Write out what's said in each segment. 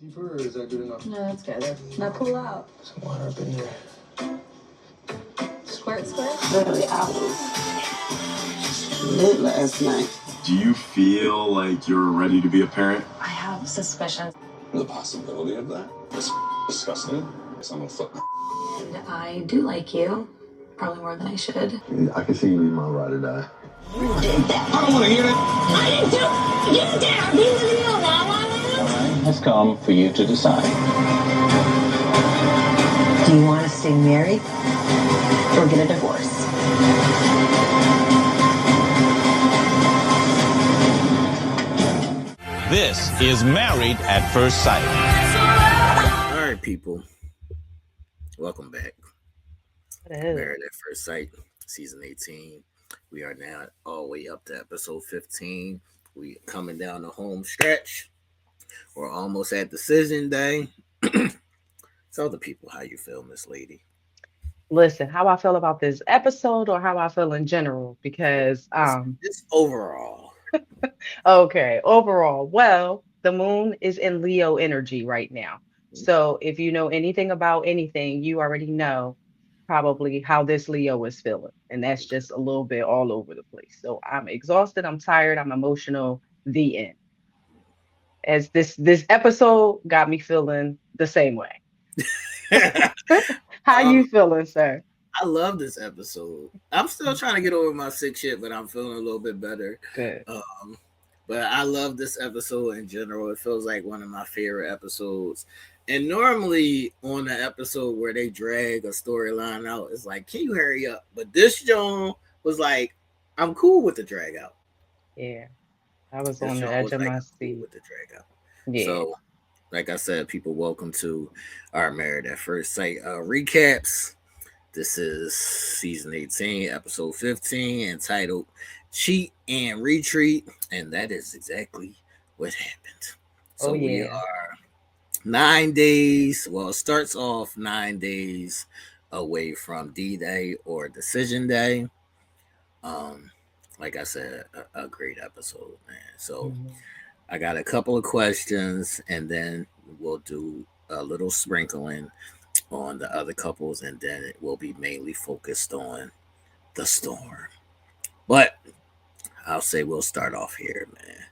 Deeper, or is that good enough? No, that's good. Now pull out. Some water up in there. Squirt, squirt. Literally, I was lit last night. Do you feel like you're ready to be a parent? I have suspicions. The possibility of that is disgusting. So I'm gonna flip. And I do like you. Probably more than I should. I can see you being my ride or die. I don't want to hear it. I didn't do it. You did. Are you leaving me alone? Time has come for you to decide. Do you want to stay married or get a divorce? This is Married at First Sight. All right, people. Welcome back. Married at First Sight, season 18. We are now all the way up to episode 15. We coming down the home stretch. We're almost at decision day. Tell the people how you feel, Miss Lady. Listen, how I feel about this episode or how I feel in general, because It's overall. okay, overall, well, the moon is in Leo energy right now. So if you know anything about anything, you already know probably how this Leo is feeling. And that's just a little bit all over the place. So I'm exhausted, I'm tired, I'm emotional, the end. As this episode got me feeling the same way. How you feeling, sir? I love this episode. I'm still trying to get over my sick shit, but I'm feeling a little bit better. Good. But I love this episode in general. It feels like one of my favorite episodes. And normally on the episode where they drag a storyline out, it's like, can you hurry up? But this John was like, I'm cool with the drag out. Yeah. I was on the edge of my seat with the drag out. Yeah. So, like I said, people, welcome to our Married at First Sight recaps. This is season 18, episode 15, entitled Cheat and Retreat. And that is exactly what happened. So we are 9 days. Well, it starts off 9 days away from D-Day or Decision Day. Like I said, a great episode, man. So I got a couple of questions, and then we'll do a little sprinkling on the other couples, and then it will be mainly focused on the storm. But I'll say we'll start off here, man.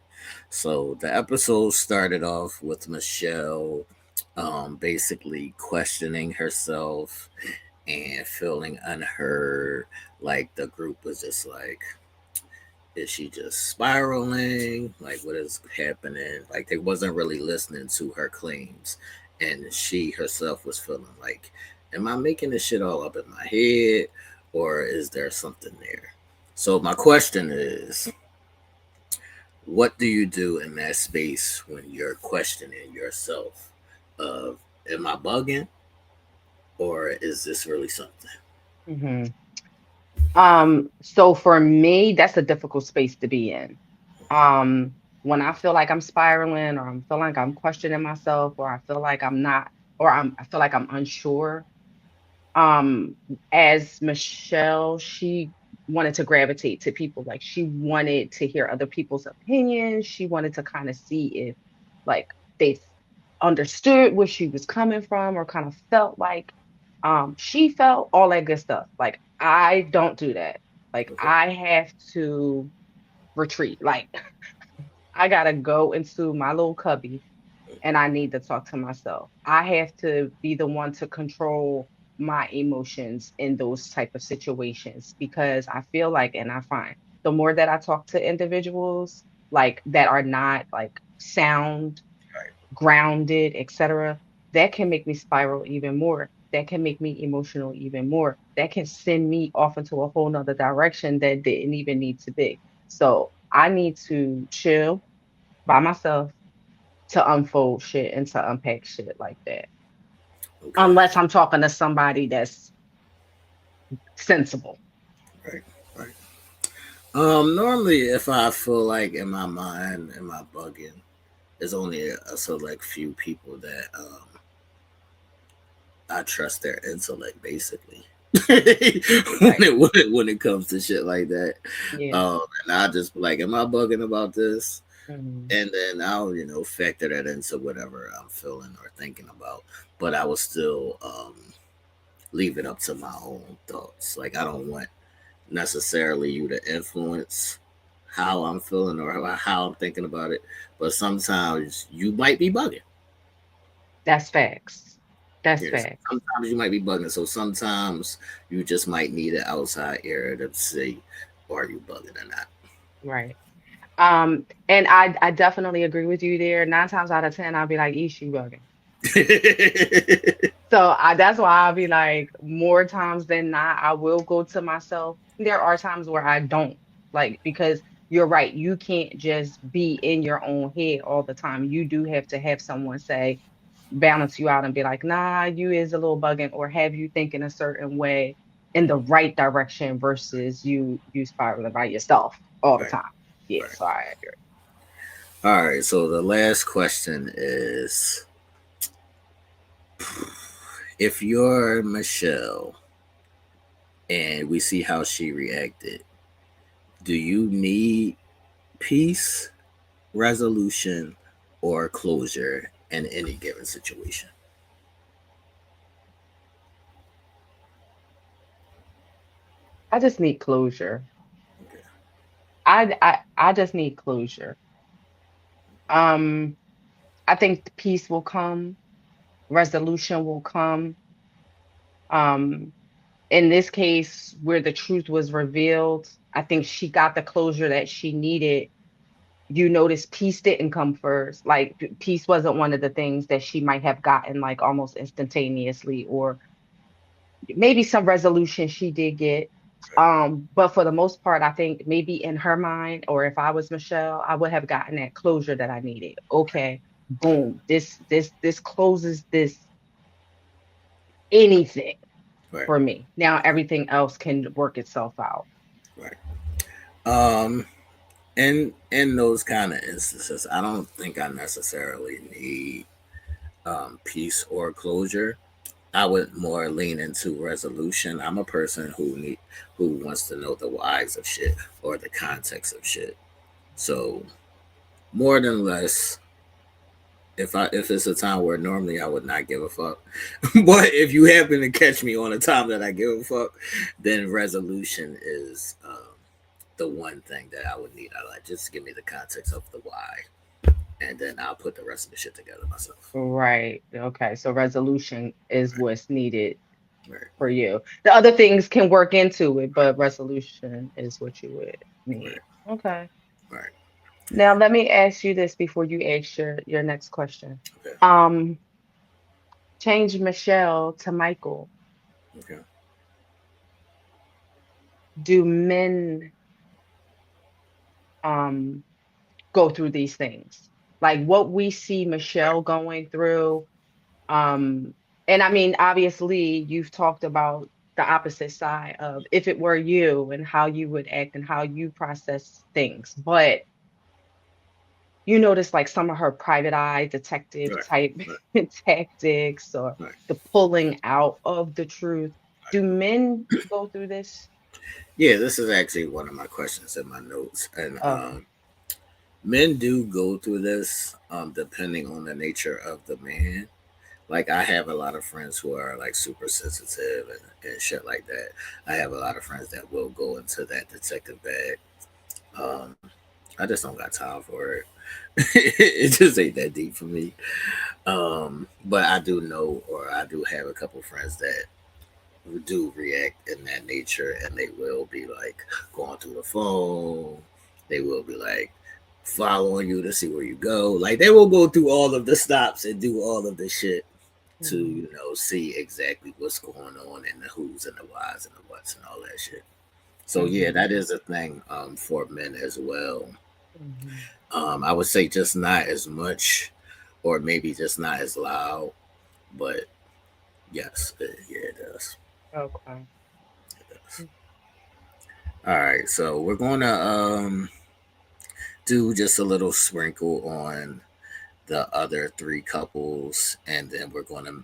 So the episode started off with Michelle basically questioning herself and feeling unheard. Like the group was just like, is she just spiraling? Like, what is happening? Like, they wasn't really listening to her claims. And she herself was feeling like, am I making this shit all up in my head? Or is there something there? So my question is, what do you do in that space when you're questioning yourself of, am I bugging? Or is this really something? Mm-hmm. So for me, that's a difficult space to be in. When I feel like I'm spiraling, or I'm feeling like I'm questioning myself, or I feel like I'm not, or I feel like I'm unsure. As Michelle, she wanted to gravitate to people. Like, she wanted to hear other people's opinions. She wanted to kind of see if like they understood where she was coming from, or kind of felt like she felt, all that good stuff. Like, I don't do that. Like, I have to retreat. Like, I gotta go into my little cubby and I need to talk to myself. I have to be the one to control my emotions in those type of situations, because I feel like, and I find the more that I talk to individuals like that are not like sound, grounded, etc., that can make me spiral even more. That can make me emotional even more. That can send me off into a whole nother direction that didn't even need to be. So I need to chill by myself to unfold shit and to unpack shit like that. Okay. Unless I'm talking to somebody that's sensible. Right. Normally, if I feel like in my mind, am I bugging, there's only a select few people that I trust their intellect, basically. when it comes to shit like that. Yeah. And I just be like, am I bugging about this? Mhm. And then I'll, factor that into whatever I'm feeling or thinking about. But I will still leave it up to my own thoughts. Like I don't want necessarily you to influence how I'm feeling or how I'm thinking about it. But sometimes you might be bugging. That's facts. That's Yes. facts. Sometimes you might be bugging. So sometimes you just might need an outside ear to see are you bugging or not. Right. And I definitely agree with you there. 9 times out of 10, I'll be like, "Ish, you bugging." So that's why I'll be like, more times than not, I will go to myself. There are times where I don't, like, because you're right. You can't just be in your own head all the time. You do have to have someone say, balance you out and be like, nah, you is a little bugging, or have you thinking a certain way in the right direction versus you spiraling by yourself all the Right, time. Yeah, right. so I agree. All right. So the last question is if you're Michelle and we see how she reacted, do you need peace, resolution, or closure in any given situation? I just need closure. Okay. I just need closure. Um, I think the peace will come, resolution will come. Um, in this case, where the truth was revealed, I think she got the closure that she needed. You notice peace didn't come first. Like peace wasn't one of the things that she might have gotten like almost instantaneously, or maybe some resolution she did get. But for the most part, I think maybe in her mind, or if I was Michelle, I would have gotten that closure that I needed. Okay, boom. This closes this anything Right. for me. Now everything else can work itself out. Right. Um, in those kind of instances, I don't think I necessarily need peace or closure. I would more lean into resolution. I'm a person who wants to know the whys of shit or the context of shit. So more than less, if it's a time where normally I would not give a fuck, but if you happen to catch me on a time that I give a fuck, then resolution is the one thing that I would need. I like just give me the context of the why, and then I'll put the rest of the shit together myself. Right. Okay. So resolution is Right, what's needed right, for you. The other things can work into it, but resolution is what you would need. right, Okay. right. Now let me ask you this before you ask your next question. Okay, Um, change Michelle to Michael. okay. Do men um go through these things? Like what we see Michelle going through, um, and I mean, obviously, you've talked about the opposite side of if it were you and how you would act and how you process things. But you notice like some of her private eye detective Right, type right, tactics or right. the pulling out of the truth. Do men go through this? Yeah, this is actually one of my questions in my notes, and Okay. men do go through this, depending on the nature of the man. Like I have a lot of friends who are like super sensitive and shit like that. I have a lot of friends that will go into that detective bag. Um, I just don't got time for it. It just ain't that deep for me. But I do know, or I do have a couple friends that do react in that nature, and they will be like going through the phone. They will be like following you to see where you go. Like they will go through all of the stops and do all of the shit to Mhm, see exactly what's going on and the who's and the whys and the what's and all that shit. So yeah, mhm, that is a thing for men as well. mhm. I would say just not as much, or maybe just not as loud, but yes, yeah, it does. Okay. It does. All right, so we're gonna do just a little sprinkle on the other three couples, and then we're gonna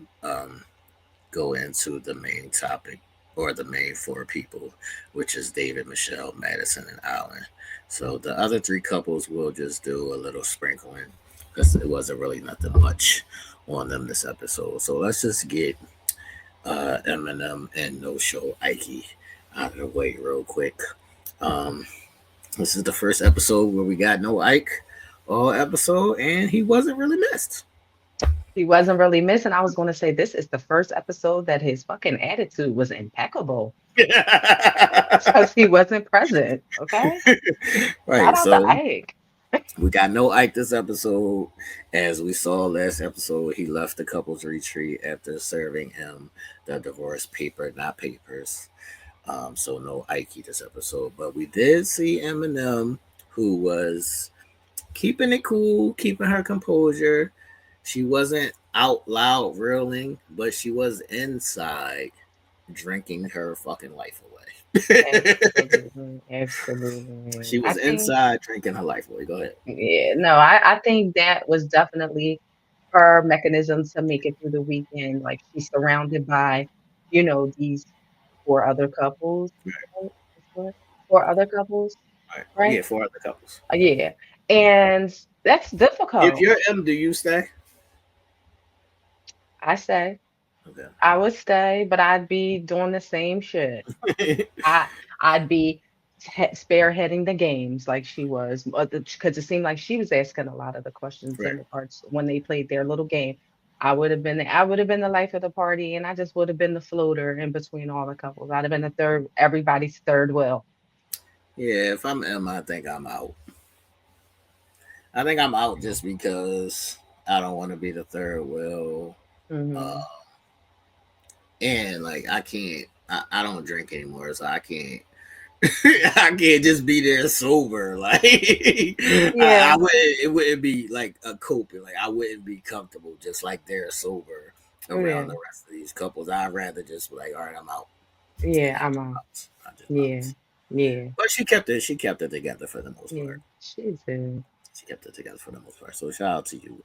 go into the main topic. or the main four people, which is David, Michelle, Madison, and Alan. So the other three couples will just do a little sprinkling because it wasn't really nothing much on them this episode. So let's just get Eminem and No Show Ike out of the way real quick. This is the first episode where we got no Ike all episode, and he wasn't really missed. He wasn't really missing. I was going to say this is the first episode that his fucking attitude was impeccable because he wasn't present. Okay, Right. shout out So to Ike. we got no Ike this episode. As we saw last episode, he left the couple's retreat after serving him the divorce paper, not papers. So no Ike this episode. But we did see Eminem, who was keeping it cool, keeping her composure. She wasn't out loud reeling, but she was inside drinking her fucking life away. Absolutely. She was inside drinking her life away. Go ahead. Yeah, no, I think that was definitely her mechanism to make it through the weekend. Like she's surrounded by, these four other couples. Right? Four other couples, right? Yeah, four other couples. Yeah, and that's difficult. If you're M, do you stay? I say. Okay. I would stay, but I'd be doing the same shit. I'd be spearheading the games like she was, because it seemed like she was asking a lot of the questions in the parts when they played their little game. I would have been the life of the party, and I just would have been the floater in between all the couples. I'd have been everybody's third wheel. Yeah, if I'm M, I think I'm out. I think I'm out just because I don't want to be the third wheel. Mm-hmm. And like I don't drink anymore, so I can't I can't just be there sober. Like Yeah. it wouldn't be like a coping. Like I wouldn't be comfortable just like they're sober around the rest of these couples. I'd rather just be like, all right, I'm out. Yeah, I'm out. Yeah. But she kept it together for the most part. She did. She kept it together for the most part. So shout out to you,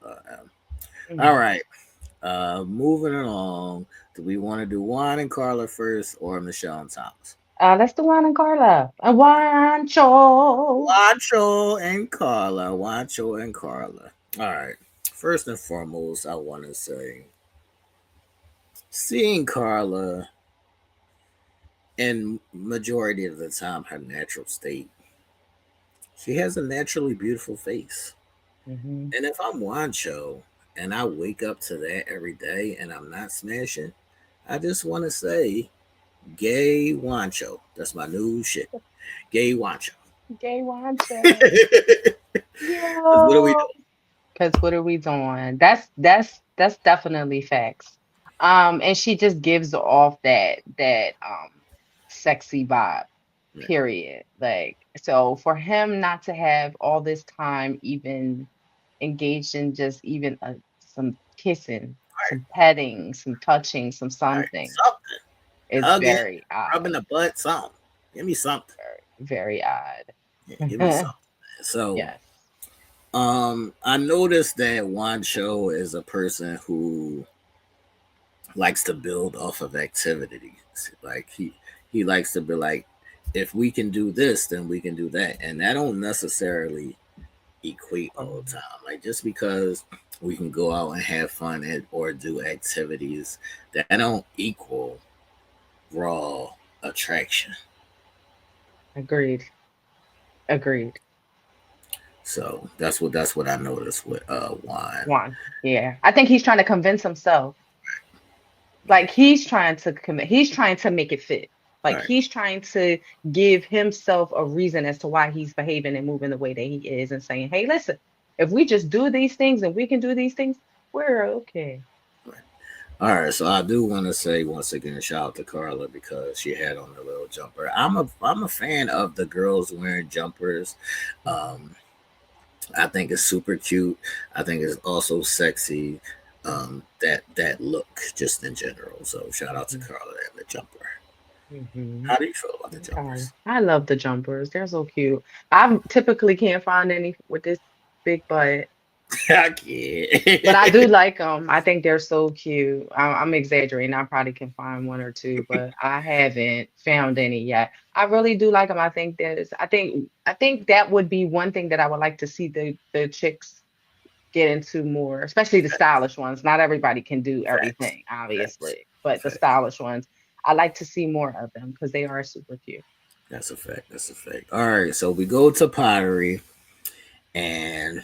All right. Moving along. Do we want to do Juan and Carla first or Michelle and Thomas? Let's do Juan and Carla. Juancho and Carla. All right. First and foremost, I want to say seeing Carla in majority of the time her natural state. She has a naturally beautiful face. Mm-hmm. And if I'm Juancho and I wake up to that every day and I'm not smashing, I just want to say, gay Juancho. That's my new shit. Gay Juancho. Gay Juancho. What are we doing? Because what are we doing? That's definitely facts. And she just gives off that sexy vibe. Period. Like, so for him not to have all this time even engaged in just even some kissing, some petting, some touching, some something. It's Hugging, very odd. Rubbing the butt, something. Give me something. Very odd. Yeah, give me something. So yes. I noticed that Juancho is a person who likes to build off of activities. Like he likes to be like, if we can do this, then we can do that. And that don't necessarily equate all the time. Like just because we can go out and have fun or do activities, that don't equal raw attraction. Agreed. So that's what I noticed with Juan. Yeah. I think he's trying to convince himself. Like he's trying to make it fit. Like he's trying to give himself a reason as to why he's behaving and moving the way that he is and saying, hey, listen, if we just do these things and we can do these things, we're okay. All right, so I do want to say once again, shout out to Carla because she had on the little jumper. I'm a fan of the girls wearing jumpers. I think it's super cute. I think it's also sexy. That look just in general. So shout out to Carla and the jumper. Mm-hmm. How do you feel about the jumpers? I love the jumpers. They're so cute. I typically can't find any with this big butt. I can't. But I do like them. I think they're so cute. I'm exaggerating. I probably can find one or two, but I haven't found any yet. I really do like them. I think I think that would be one thing that I would like to see the chicks get into more, especially the stylish ones. Not everybody can do Facts. everything, Facts. obviously, but the Facts. stylish ones, I like to see more of them because they are super cute. That's a fact. That's a fact. All right, so we go to pottery, and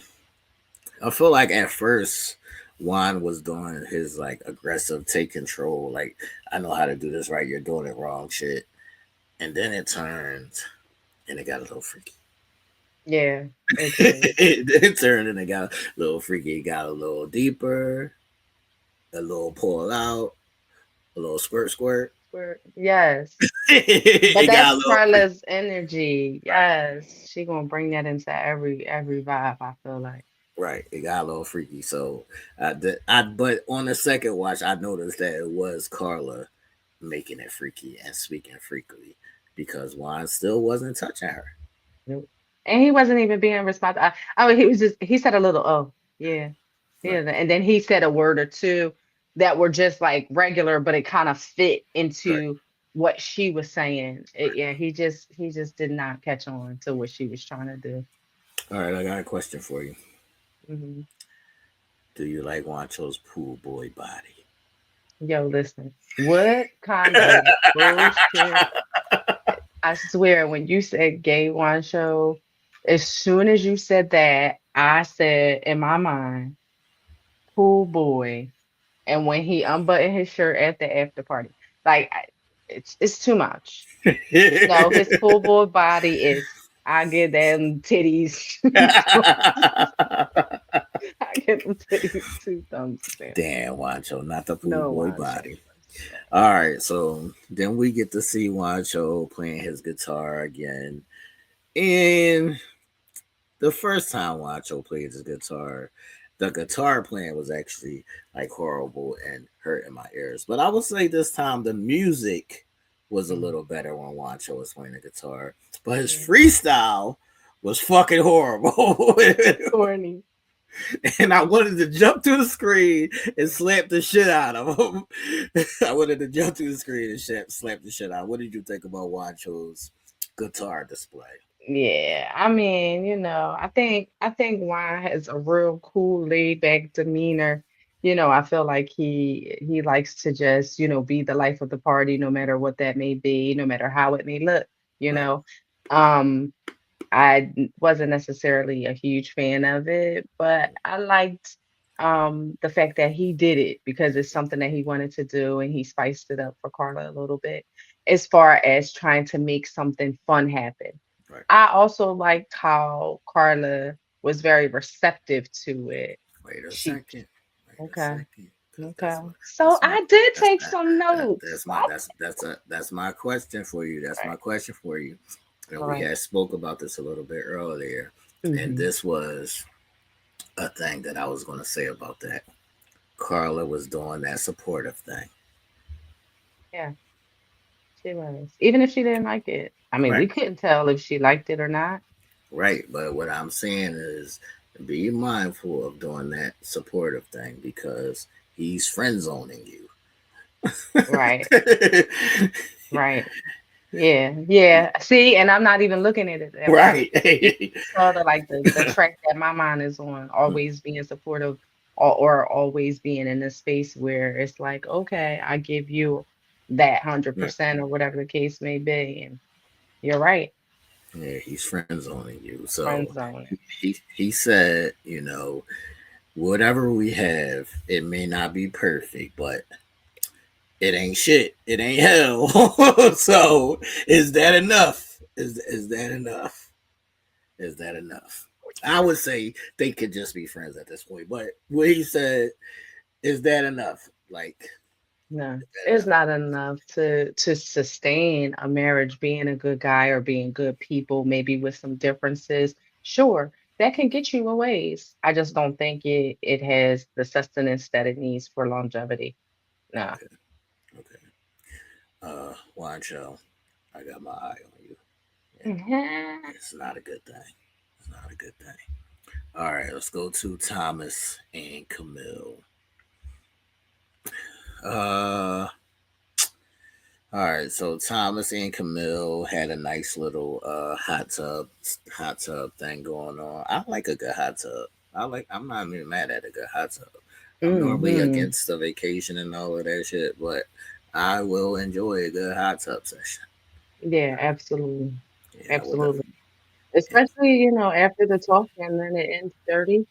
I feel like at first Juan was doing his like aggressive take control, like I know how to do this right, you're doing it wrong shit. And then it turned and it got a little freaky. Yeah, it did. It turned and it got a little freaky. It got a little deeper, a little pull out, a little squirt squirt. Yes. But It got a that's little freaky. Carla's energy. Yes. She gonna bring that into every vibe, I feel like. Right, it got a little freaky. So, but on the second watch, I noticed that it was Carla making it freaky and speaking freakily because Juan still wasn't touching her. Nope. And he wasn't even being responsive. I mean, he was just he said a little, oh, yeah. Yeah. Right, And then he said a word or two that were just like regular, but it kind of fit right, into what she was saying. right. Yeah, he just did not catch on to what she was trying to do. All right, I got a question for you. Hmm. Do you like Wancho's pool boy body? Yo, listen, what kind of bullshit? I swear, when you said gay wine show, as soon as you said that, I said in my mind, pool boy. And when he unbuttoned his shirt at the after party, like it's too much. No, his pool boy body is. I give them titties. I give them titties two thumbs down. Damn, Wancho, not the pool No boy wine show. body. All right, so then we get to see Wancho playing his guitar again. And the first time Wancho played his guitar, the guitar playing was actually like horrible and hurting my ears. But I would say this time the music was a Mm, little better when Wancho was playing the guitar. But his yeah. freestyle was fucking horrible. Corny. And I wanted to jump to the screen and slap the shit out of him. I wanted to jump to the screen and slap the shit out. What did you think about Wancho's guitar display? Yeah, I mean, I think Juan has a real cool, laid back demeanor. I feel like he likes to just, be the life of the party, no matter what that may be, no matter how it may look, you Right, know. Um, wasn't necessarily a huge fan of it, but I liked the fact that he did it because it's something that he wanted to do and he spiced it up for Carla a little bit as far as trying to make something fun happen. right. I also liked how Carla was very receptive to it. Wait a She second. Wait a Okay, second. Because okay. So I did take some notes. that's my question for you. That's my Right, question for you. And we right. had spoke about this a little bit earlier. And Hmm. this was a thing that I was gonna say about that. Carla was doing that supportive thing. Yeah, she was. Even if she didn't like it. I mean, Right. we couldn't tell if she liked it or not. Right. But what I'm saying is be mindful of doing that supportive thing because he's friend zoning you. Right, right. Yeah, yeah. See, and I'm not even looking at it that way. Right. It's sort of like the track that my mind is on, always being supportive or always being in a space where it's like, okay, I give you that Yeah, 100% or whatever the case may be. And you're right, he's friend zoning you. friend So zone. he said, whatever we have, it may not be perfect, but it ain't shit. It ain't hell. So is that enough? Is that enough? Is that enough? I would say they could just be friends at this point. But what he said, is that enough? Like, No, is that it's enough? not enough to sustain a marriage, being a good guy or being good people, maybe with some differences. Sure, that can get you a ways. I just don't think it has the sustenance that it needs for longevity. No. Okay, okay. Wancho, I got my eye on you. And Mhm. it's not a good thing. It's not a good thing. All right, let's go to Thomas and Camille. Uh, all right, so Thomas and Camille had a nice little hot tub thing going on. I like a good hot tub. I'm not even mad at a good hot tub. I'm normally Hmm. against the vacation and all of that shit, but I will enjoy a good hot tub session. Yeah, absolutely. Yeah, I would Absolutely. definitely. Especially, after the talk and then it ends dirty.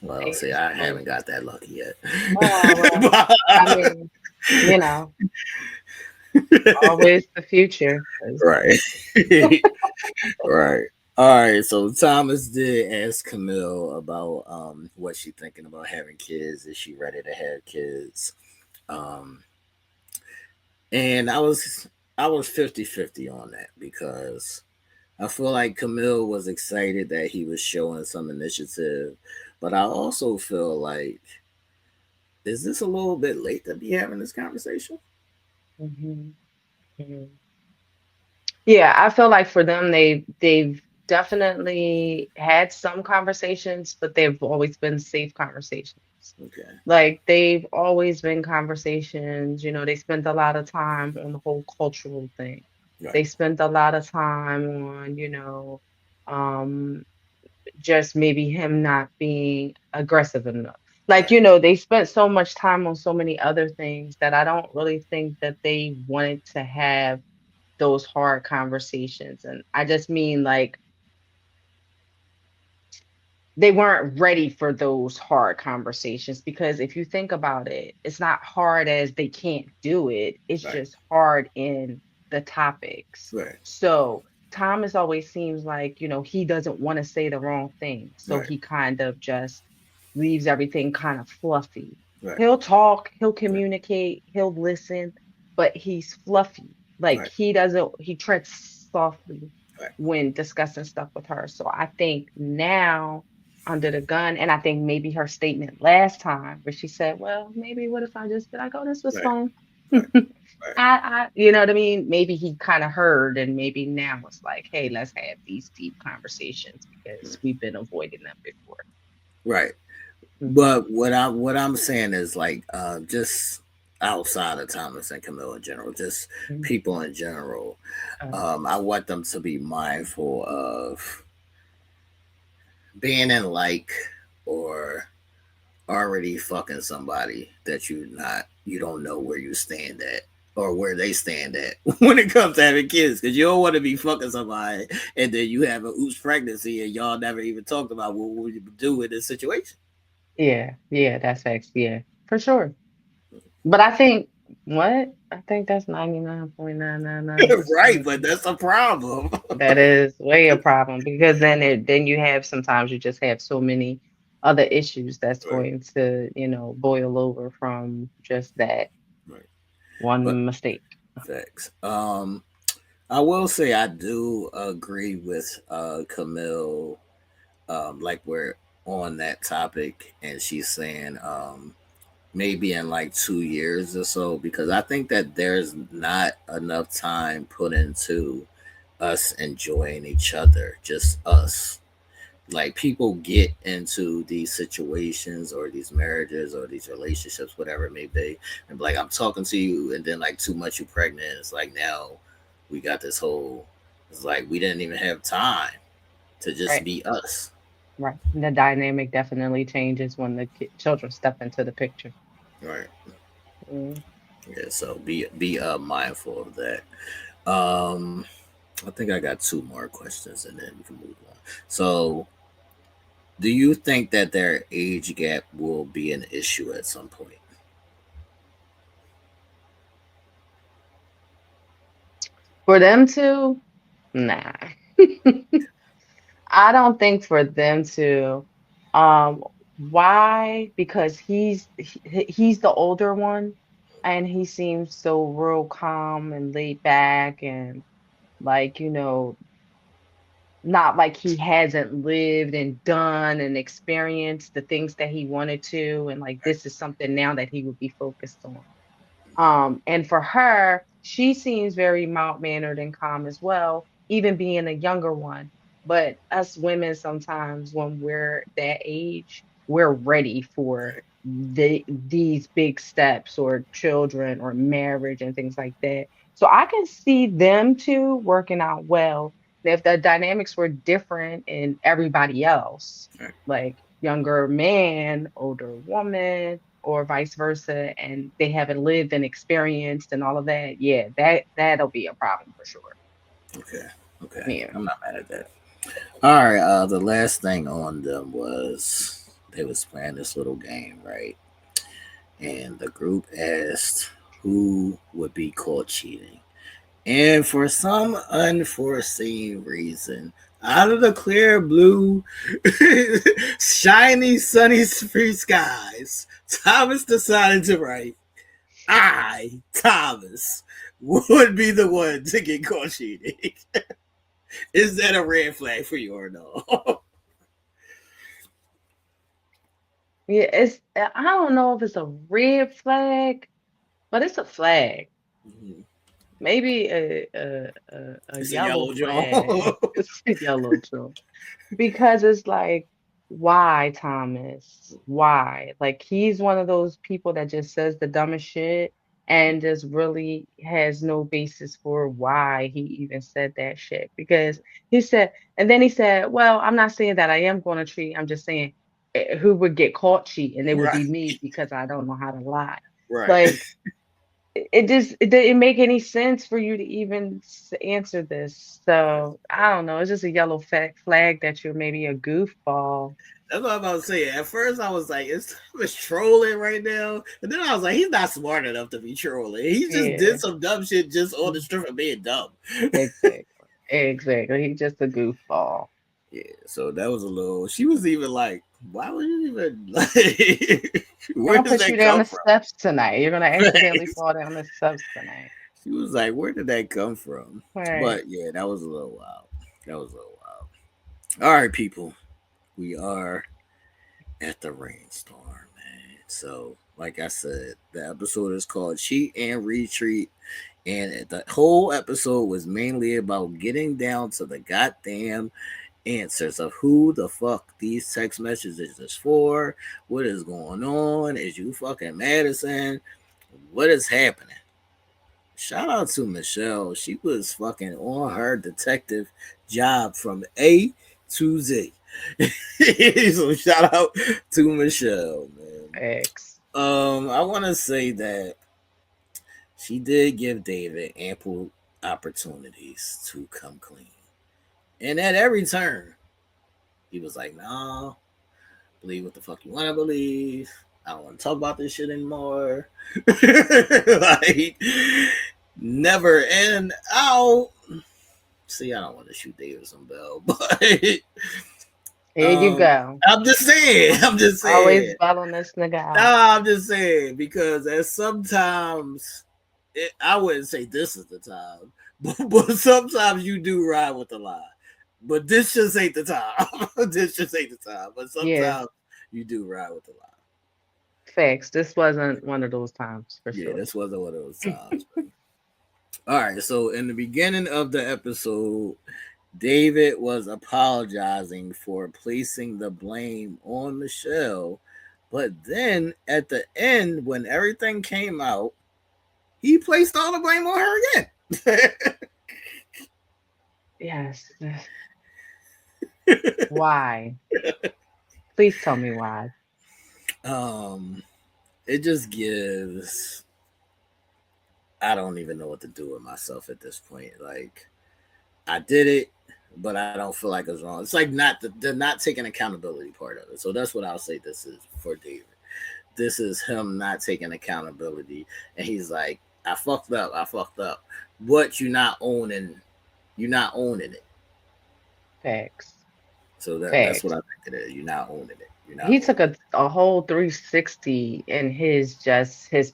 Well, And see, it's I like, haven't got that lucky yet. well, I mean, you know, always the future. 'Cause Right. Right. All right. So Thomas did ask Camille about what she thinking about having kids. Is she ready to have kids? Um and I was 50-50 on that because I feel like Camille was excited that he was showing some initiative, but I also feel like is this a little bit late to be having this conversation? Mhm, mhm. Yeah, I feel like for them, they've definitely had some conversations, but they've always been safe conversations. Okay. Like they've always been conversations, they spent a lot of time on the whole cultural thing. Right. They spent a lot of time on, um, just maybe him not being aggressive enough. Like, Right. they spent so much time on so many other things that I don't really think that they wanted to have those hard conversations. And I just mean like they weren't ready for those hard conversations because if you think about it, it's not hard as they can't do it. It's Right. just hard in the topics. Right. So Thomas always seems like, he doesn't want to say the wrong thing. So Right. he kind of just leaves everything kind of fluffy. Right. He'll talk, he'll Right. communicate, he'll listen, but he's fluffy. Like Right. he treads softly Right. when discussing stuff with her. So I think now under the gun. And I think maybe her statement last time where she said, well, maybe what if I just be like, oh, this was Right. fun. Right. Right. You know what I mean? Maybe he kind of heard and maybe now it's like, hey, let's have these deep conversations because we've been avoiding them before. Right. Mhm, But what I'm saying is like just outside of Thomas and Camille in general, just mhm, people in general. uh, I want them to be mindful of being in like or already fucking somebody that you don't know where you stand at or where they stand at when it comes to having kids because you don't want to be fucking somebody and then you have a oops pregnancy and y'all never even talked about what would you do in this situation. yeah, yeah, that's facts. Yeah, for sure. But I think what? I think that's 99.999%. Right, but that's a problem. That is way a problem because then you have sometimes you just have so many other issues that's Right, going to, boil over from just that right. But one mistake. facts. I will say I do agree with Camille. Like we're on that topic, and she's saying maybe in like 2 years or so, because I think that there's not enough time put into us enjoying each other, just us. Like people get into these situations or these marriages or these relationships, whatever it may be, and be like I'm talking to you, and then like too much you pregnant. It's like now we got this whole. It's like we didn't even have time to just Right. be us. Right. The dynamic definitely changes when the children step into the picture. Right. Mm. Yeah. So be mindful of that. Um, I think I got two more questions, and then we can move on. So, do you think that their age gap will be an issue at some point? For them to, nah. I don't think for them to. Um, why? Because he's the older one, and he seems so real calm and laid back and like not like he hasn't lived and done and experienced the things that he wanted to and like this is something now that he would be focused on. And for her, she seems very mild mannered and calm as well, even being a younger one. But us women sometimes when we're that age, we're ready for these big steps or children or marriage and things like that. So I can see them two working out well. If the dynamics were different in everybody else, Right. like younger man, older woman, or vice versa, and they haven't lived and experienced and all of that, yeah, that'll be a problem for sure. Okay. Okay. Yeah. I'm not mad at that. All right. The last thing on them was they was playing this little game, right? And the group asked who would be caught cheating. And for some unforeseen reason, out of the clear blue, shiny, sunny, free skies, Thomas decided to write, I, Thomas, would be the one to get caught cheating. Is that a red flag for you or no? Yeah, I don't know if it's a red flag, but it's a flag. Mhm. Maybe a It's a yellow yellow flag. jaw. It's a yellow joint. Because it's like, why, Thomas? Why? Like he's one of those people that just says the dumbest shit and just really has no basis for why he even said that shit. Because he said, and then he said, well, I'm not saying that I am going to cheat. I'm just saying who would get caught cheating? It would Right, be me because I don't know how to lie. right. Like it didn't make any sense for you to even answer this. So I don't know. It's just a yellow flag that you're maybe a goofball. That's what I'm about to say. At first, I was like, "Is Thomas trolling right now?" And then I was like, "He's not smart enough to be trolling. He just Yeah, did some dumb shit just on the strength of being dumb." exactly. Exactly. He's just a goofball. Yeah, so that was a little. She was even like, "Why would you even like? I'm Where gonna does put you that down come the from?" steps tonight. You're gonna accidentally Right. fall down the steps tonight. She was like, "Where did that come from?" Right. But yeah, that was a little wild. That was a little wild. All right, people, we are at the rainstorm, man. So, like I said, the episode is called Cheat and Retreat. And the whole episode was mainly about getting down to the goddamn answers of who the fuck these text messages is for, what is going on, is you fucking Madison, what is happening. Shout out to Michelle. She was fucking on her detective job from A to Z. So shout out to Michelle, man. X. I want to say that she did give David ample opportunities to come clean, and at every turn, he was like, "Nah, believe what the fuck you want to believe. I don't want to talk about this shit anymore." Like, never. And I'll see. I don't want to shoot David some bell, but Here you go. I'm just saying. I'm just Always saying. bailing this nigga out. Nah, I'm just saying because as sometimes I wouldn't say this is the time, but sometimes you do ride with the lie. But this just ain't the time. This just ain't the time. But Yeah, sometimes you do ride with the lie. facts. This wasn't one of those times for Yeah, sure. this wasn't one of those times. All right, so in the beginning of the episode, David was apologizing for placing the blame on Michelle, but then at the end, when everything came out, he placed all the blame on her again. Yes. Why? Please tell me why. um, it just gives. I don't even know what to do with myself at this point. Like, I did it, but I don't feel like it's wrong. It's like they're not taking accountability part of it. So that's what I'll say. This is for David. This is him not taking accountability, and he's like, "I fucked up. I fucked up." But you're not owning. You're not owning it. Facts. So that's what Facts. I think it is. You're not owning it. You're not He owning took a whole 360 in his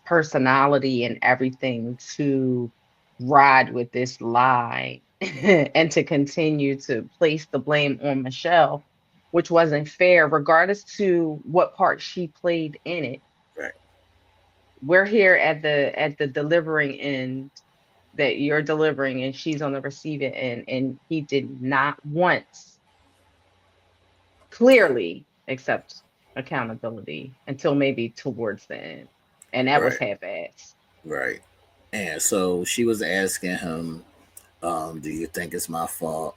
personality and everything to ride with this lie and to continue to place the blame on Michelle, which wasn't fair, regardless to what part she played in it. it. Right. We're here at the delivering end that you're delivering and she's on the receiving end, and he did not once clearly accept accountability until maybe towards the end. And that was Right, half-assed. right. And so she was asking him, do you think it's my fault?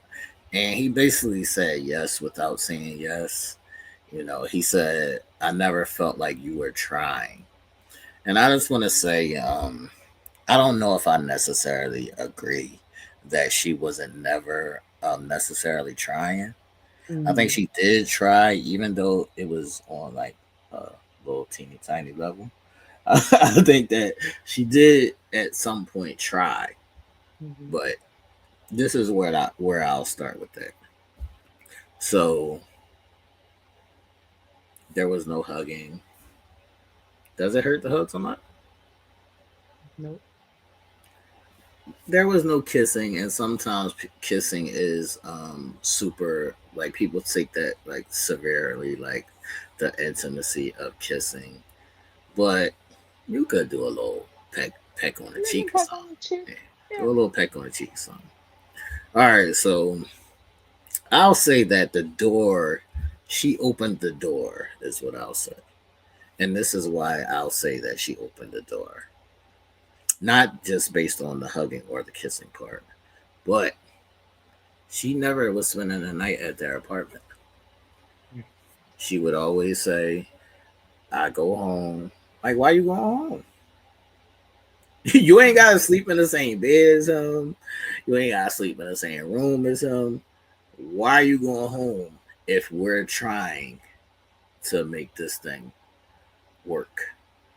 And he basically said yes without saying yes. He said, I never felt like you were trying. And I just want to say, I don't know if I necessarily agree that she wasn't never necessarily trying. I think Mm-hmm. she did try, even though it was on like a little teeny tiny level. I think that she did at some point try, Mm-hmm. but this is where I'll start with that. So there was no hugging. Does it hurt to hug someone? Nope. There was no kissing, and sometimes kissing is super, like people take that like severely, like the intimacy of kissing. But you could do a little peck on the Little cheek or peck something. on the cheek. Yeah, do Yeah. a little peck on the cheek or something. All right, so I'll say that the door, she opened the door, is what I'll say. And this is why I'll say that she opened the door. Not just based on the hugging or the kissing part, but she never was spending the night at their apartment. She would always say, I go home. Like, why you going home? You ain't gotta sleep in the same bed as him. You ain't gotta sleep in the same room as him. Why are you going home if we're trying to make this thing work?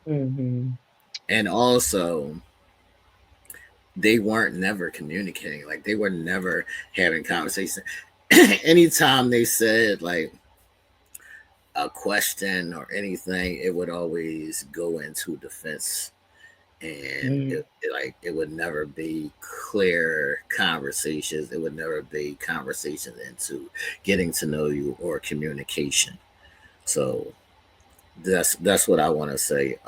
Mm-hmm. And also, they weren't never communicating. Like they were never having conversation. Anytime they said like a question or anything, it would always go into defense, and it would never be clear conversations. It would never be conversations into getting to know you or communication. So that's what I want to say.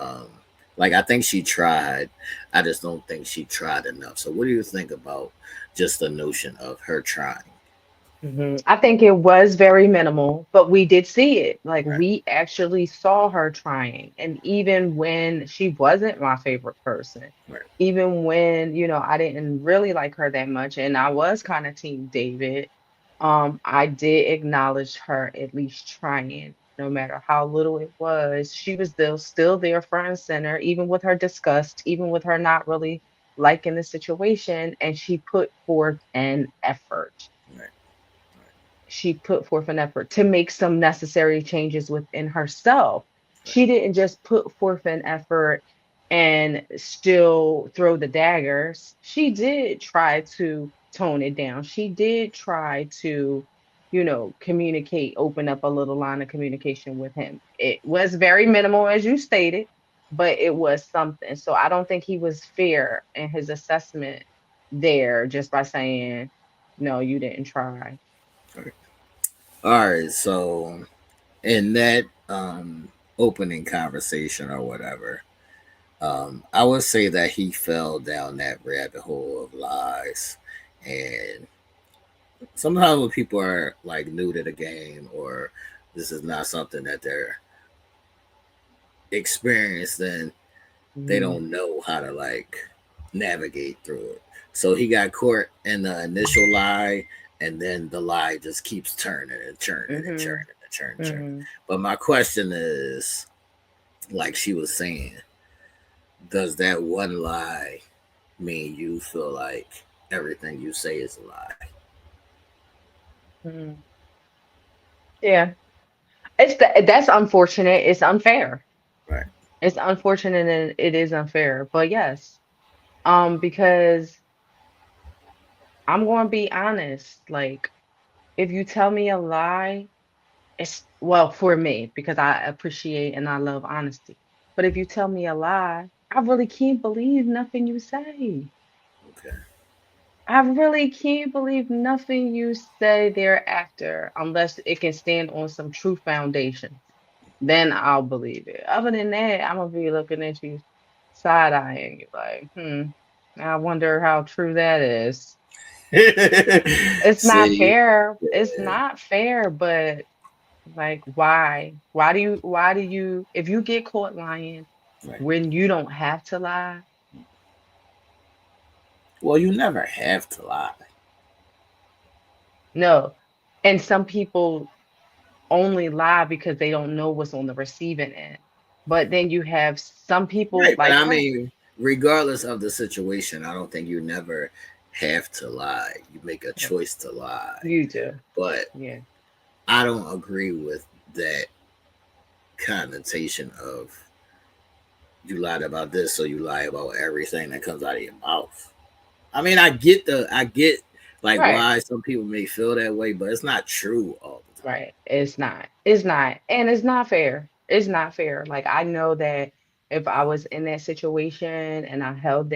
Like I think she tried. I just don't think she tried enough. So what do you think about just the notion of her trying? I think it was very minimal, but we did see it. Like Right. we actually saw her trying. And even when she wasn't my favorite person, Right. even when, I didn't really like her that much and I was kind of team David, I did acknowledge her at least trying, no matter how little it was. She was still there front and center, even with her disgust, even with her not really liking the situation, and she put forth an effort. Right. She put forth an effort to make some necessary changes within herself. Right. She didn't just put forth an effort and still throw the daggers. She did try to tone it down. She did try to, communicate, open up a little line of communication with him. It was very minimal, as you stated, but it was something. So I don't think he was fair in his assessment there just by saying, no, you didn't try. Right. All right. So in that opening conversation or whatever, I would say that he fell down that rabbit hole of lies. And sometimes when people are like new to the game or this is not something that they're experienced in, they Mhm. don't know how to like navigate through it. So he got caught in the initial lie, and then the lie just keeps turning and turning and Mhm. turning and turning and turning. Mhm. But my question is, like she was saying, does that one lie mean you feel like everything you say is a lie? Mhm. Yeah. That's unfortunate. It's unfair. Right. It's unfortunate and it is unfair. But yes, because I'm going to be honest, like if you tell me a lie, it's well for me because I appreciate and I love honesty. But if you tell me a lie, I really can't believe nothing you say. Okay. I really can't believe nothing you say thereafter unless it can stand on some true foundation. Then I'll believe it. Other than that, I'm gonna be looking at you side eyeing you like, I wonder how true that is. It's not See, fair. It's yeah, not fair, but Like, why? Why do you, if you get caught lying Right. when you don't have to lie? Well, you never have to lie. No. And some people only lie because they don't know what's on the receiving end. But then you have some people Right. But like I her. mean, regardless of the situation, I don't think you never have to lie. You make a choice to lie. You do. But Yeah. I don't agree with that connotation of you lied about this, so you lie about everything that comes out of your mouth. I mean, I get like Right. why some people may feel that way, but it's not true all the time. Right. It's not. It's not. And it's not fair. It's not fair. Like I know that if I was in that situation and I held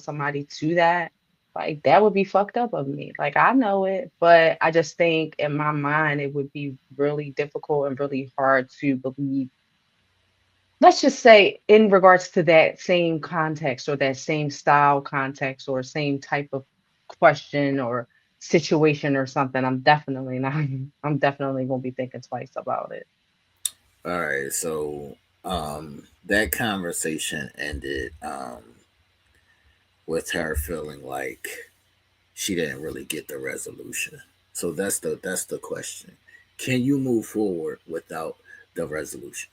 somebody to that, like that would be fucked up of me. Like I know it, but I just think in my mind it would be really difficult and really hard to believe. Let's just say in regards to that same context or that same style context or same type of question or situation or something, I'm definitely not, I'm definitely gonna be thinking twice about it. All right, so that conversation ended with her feeling like she didn't really get the resolution. So that's the question. Can you move forward without the resolution?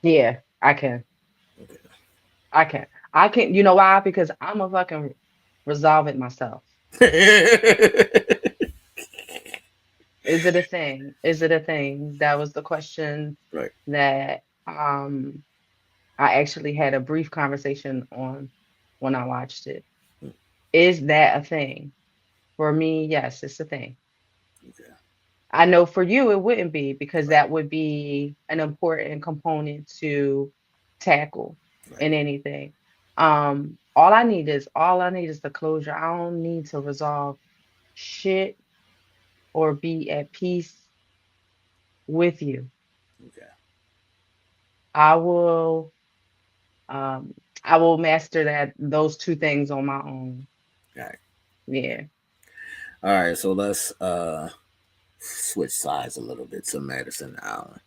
Yeah, I can. I can. I can, you know why? Because I'm a fucking resolve it myself. Okay. Is it a thing? Is it a thing? That was the question Right. that I actually had a brief conversation on when I watched it. Is that a thing? For me, yes, it's a thing. Okay. I know for you it wouldn't be because Right. that would be an important component to tackle Right. in anything. All I need is the closure. I don't need to resolve shit or be at peace with you. Okay. I will um I will master those two things on my own. All right. Yeah. All right. So let's switch sides a little bit to Madison Allen.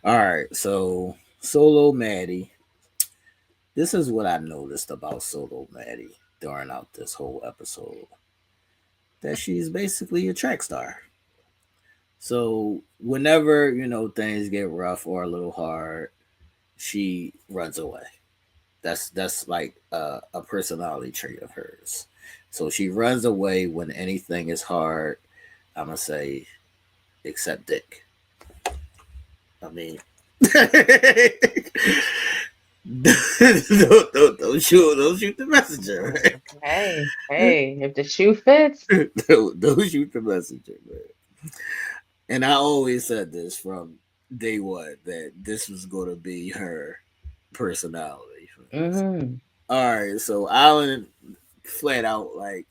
All right. So Solo Maddie. This is what I noticed about Solo Maddie during out this whole episode. That she's basically a track star. So whenever, things get rough or a little hard, she runs away. That's like a personality trait of hers. So she runs away when anything is hard. I'm gonna say, except Dick. I mean, don't shoot the messenger, man. Hey, if the shoe fits, Don't shoot the messenger, man. And I always said this from day one that this was going to be her personality. hmm All right, so Alan flat out like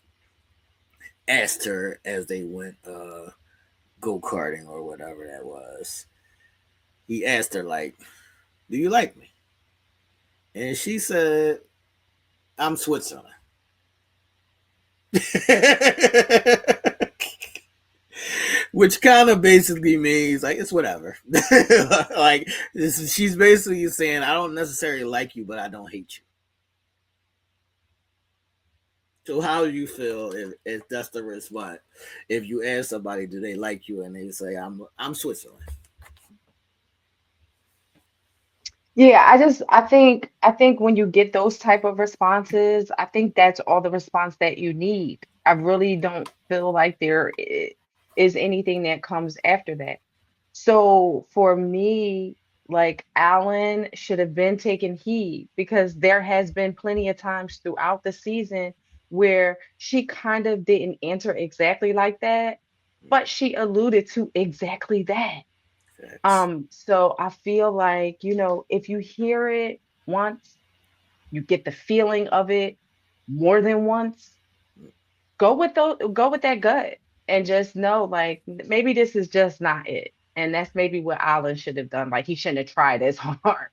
asked her as they went go karting or whatever that was. He asked her like, "Do you like me?" And she said, "I'm Switzerland." Which kind of basically means like it's whatever. Like she's basically saying I don't necessarily like you, but I don't hate you. So how do you feel if that's the response? If you ask somebody, do they like you, and they say I'm Switzerland? yeah, I think when you get those type of responses, I think that's all the response that you need. I really don't feel like is anything that comes after that. So for me, like Alan should have been taking heed because there has been plenty of times throughout the season where she kind of didn't answer exactly like that, but she alluded to exactly that. Facts. So I feel like, if you hear it once, you get the feeling of it more than once, go with that gut and just know like maybe this is just not it. And that's maybe what Alan should have done. Like he shouldn't have tried as hard.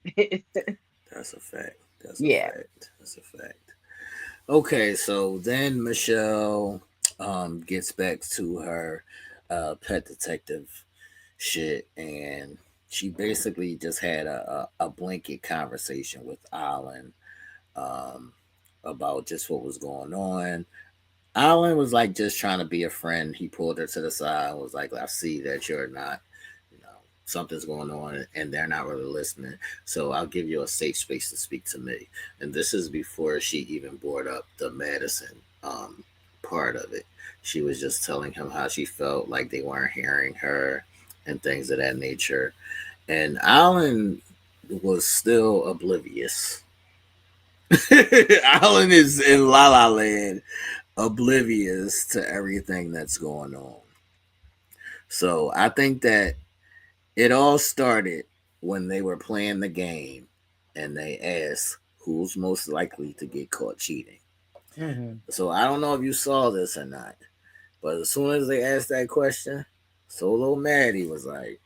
That's a fact. That's a Yeah. fact. That's a fact. Okay, so then Michelle gets back to her pet detective shit, and she basically just had a blanket conversation with Alan um, about just what was going on. Alan was like just trying to be a friend. He pulled her to the side and was like, I see that you're not, something's going on and they're not really listening. So I'll give you a safe space to speak to me. And this is before she even brought up the Madison part of it. She was just telling him how she felt like they weren't hearing her and things of that nature. And Alan was still oblivious. Alan is in La La Land, oblivious to everything that's going on. So I think that it all started when they were playing the game and they asked who's most likely to get caught cheating. Mm-hmm. So I don't know if you saw this or not, but as soon as they asked that question, Solo Maddie was like,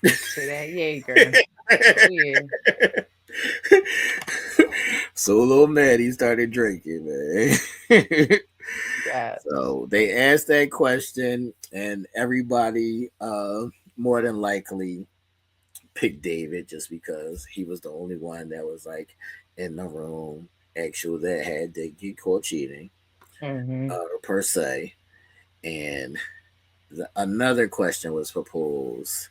To that Jaeger. Oh yeah. Solo Maddie started drinking, man. Yeah. So they asked that question, and everybody more than likely picked David just because he was the only one that was like in the room actually that had to get caught cheating Mm-hmm. per se. And another question was proposed: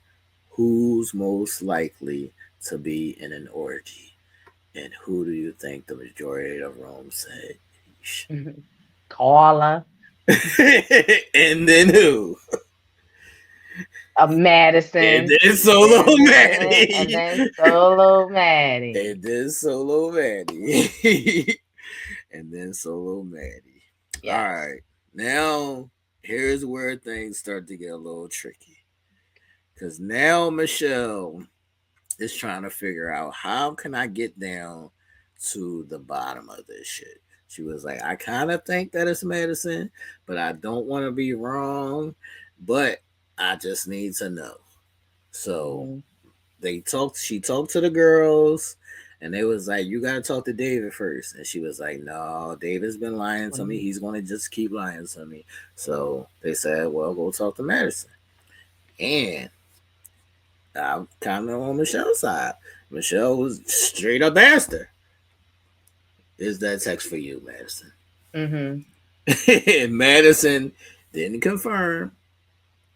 who's most likely to be in an orgy? And who do you think the majority of the room said? Mm-hmm. Carla. And then who? And Madison. then Solo And Maddie. then Solo Maddie. And then Solo Maddie. And then Solo Maddie. All Yes. right. Now, here's where things start to get a little tricky. Because now Michelle is trying to figure out how can I get down to the bottom of this shit. She was like, I kind of think that it's Madison, but I don't want to be wrong. But I just need to know. So Mm-hmm. she talked to the girls and they was like, you gotta talk to David first. And she was like, no, David's been lying to me. He's gonna just keep lying to me. So they said, well, go talk to Madison. And I'm kind of on Michelle's side. Michelle was straight up asked her, is that text for you, Madison? Mm-hmm. And Madison didn't confirm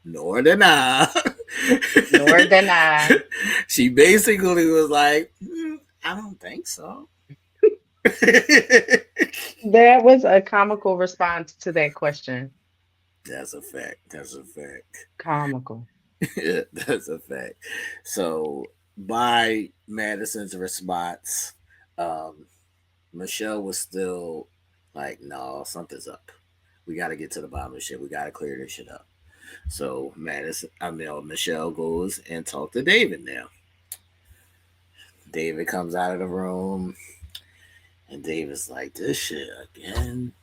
nor deny. Nor deny. She basically was like, I don't think so. That was a comical response to that question. That's a fact. That's a fact. Comical. That's a fact. So, by Madison's response, um, Michelle was still like, no, something's up. We got to get to the bottom of shit. We got to clear this shit up. So, Michelle goes and talk to David now. David comes out of the room, and David's like, this shit again.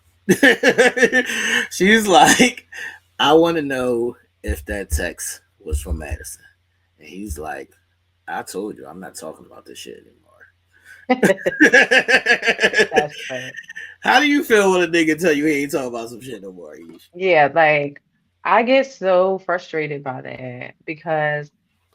She's like, I want to know if that text was from Madison. And he's like, I told you, I'm not talking about this shit anymore. That's fair. How do you feel when a nigga tell you he ain't talking about some shit no more? Ish? Yeah, like I get so frustrated by that because,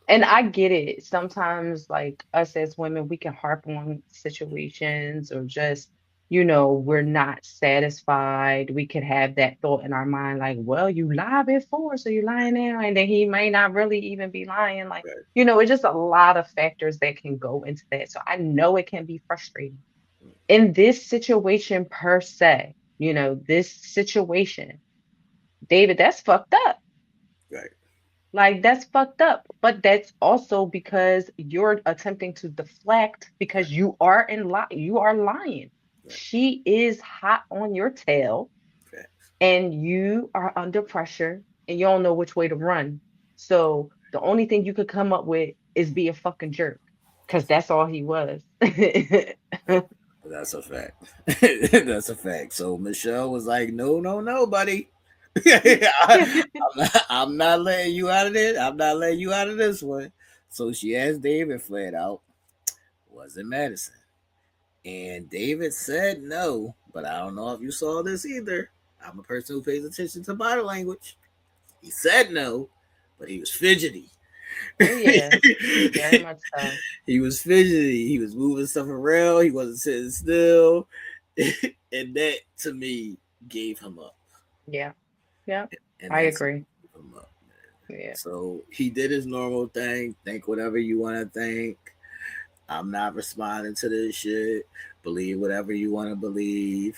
and I get it. Sometimes, like us as women, we can harp on situations or just, we're not satisfied. We could have that thought in our mind, like, well, you lied before, so you're lying now. And then he may not really even be lying. Like, Right. it's just a lot of factors that can go into that. So I know it can be frustrating. In this situation per se, this situation, David, that's fucked up. Right. Like that's fucked up. But that's also because you're attempting to deflect because Right. you are lying. Right. She is hot on your tail Right. and you are under pressure and you don't know which way to run. So the only thing you could come up with is be a fucking jerk. Cause that's all he was. That's a fact. That's a fact. So Michelle was like, no, no, no, buddy. I'm not letting you out of it. I'm not letting you out of this one. So she asked David flat out, was it Madison? And David said no, but I don't know if you saw this either. I'm a person who pays attention to body language. He said no, but he was fidgety. Oh yeah, very much so. He was fidgety. He was moving stuff around. He wasn't sitting still. And that, to me, gave him up. Yeah, yeah, And I that's agree. gave him up, man. Yeah, So he did his normal thing. Think whatever you want to think. I'm not responding to this shit. Believe whatever you want to believe.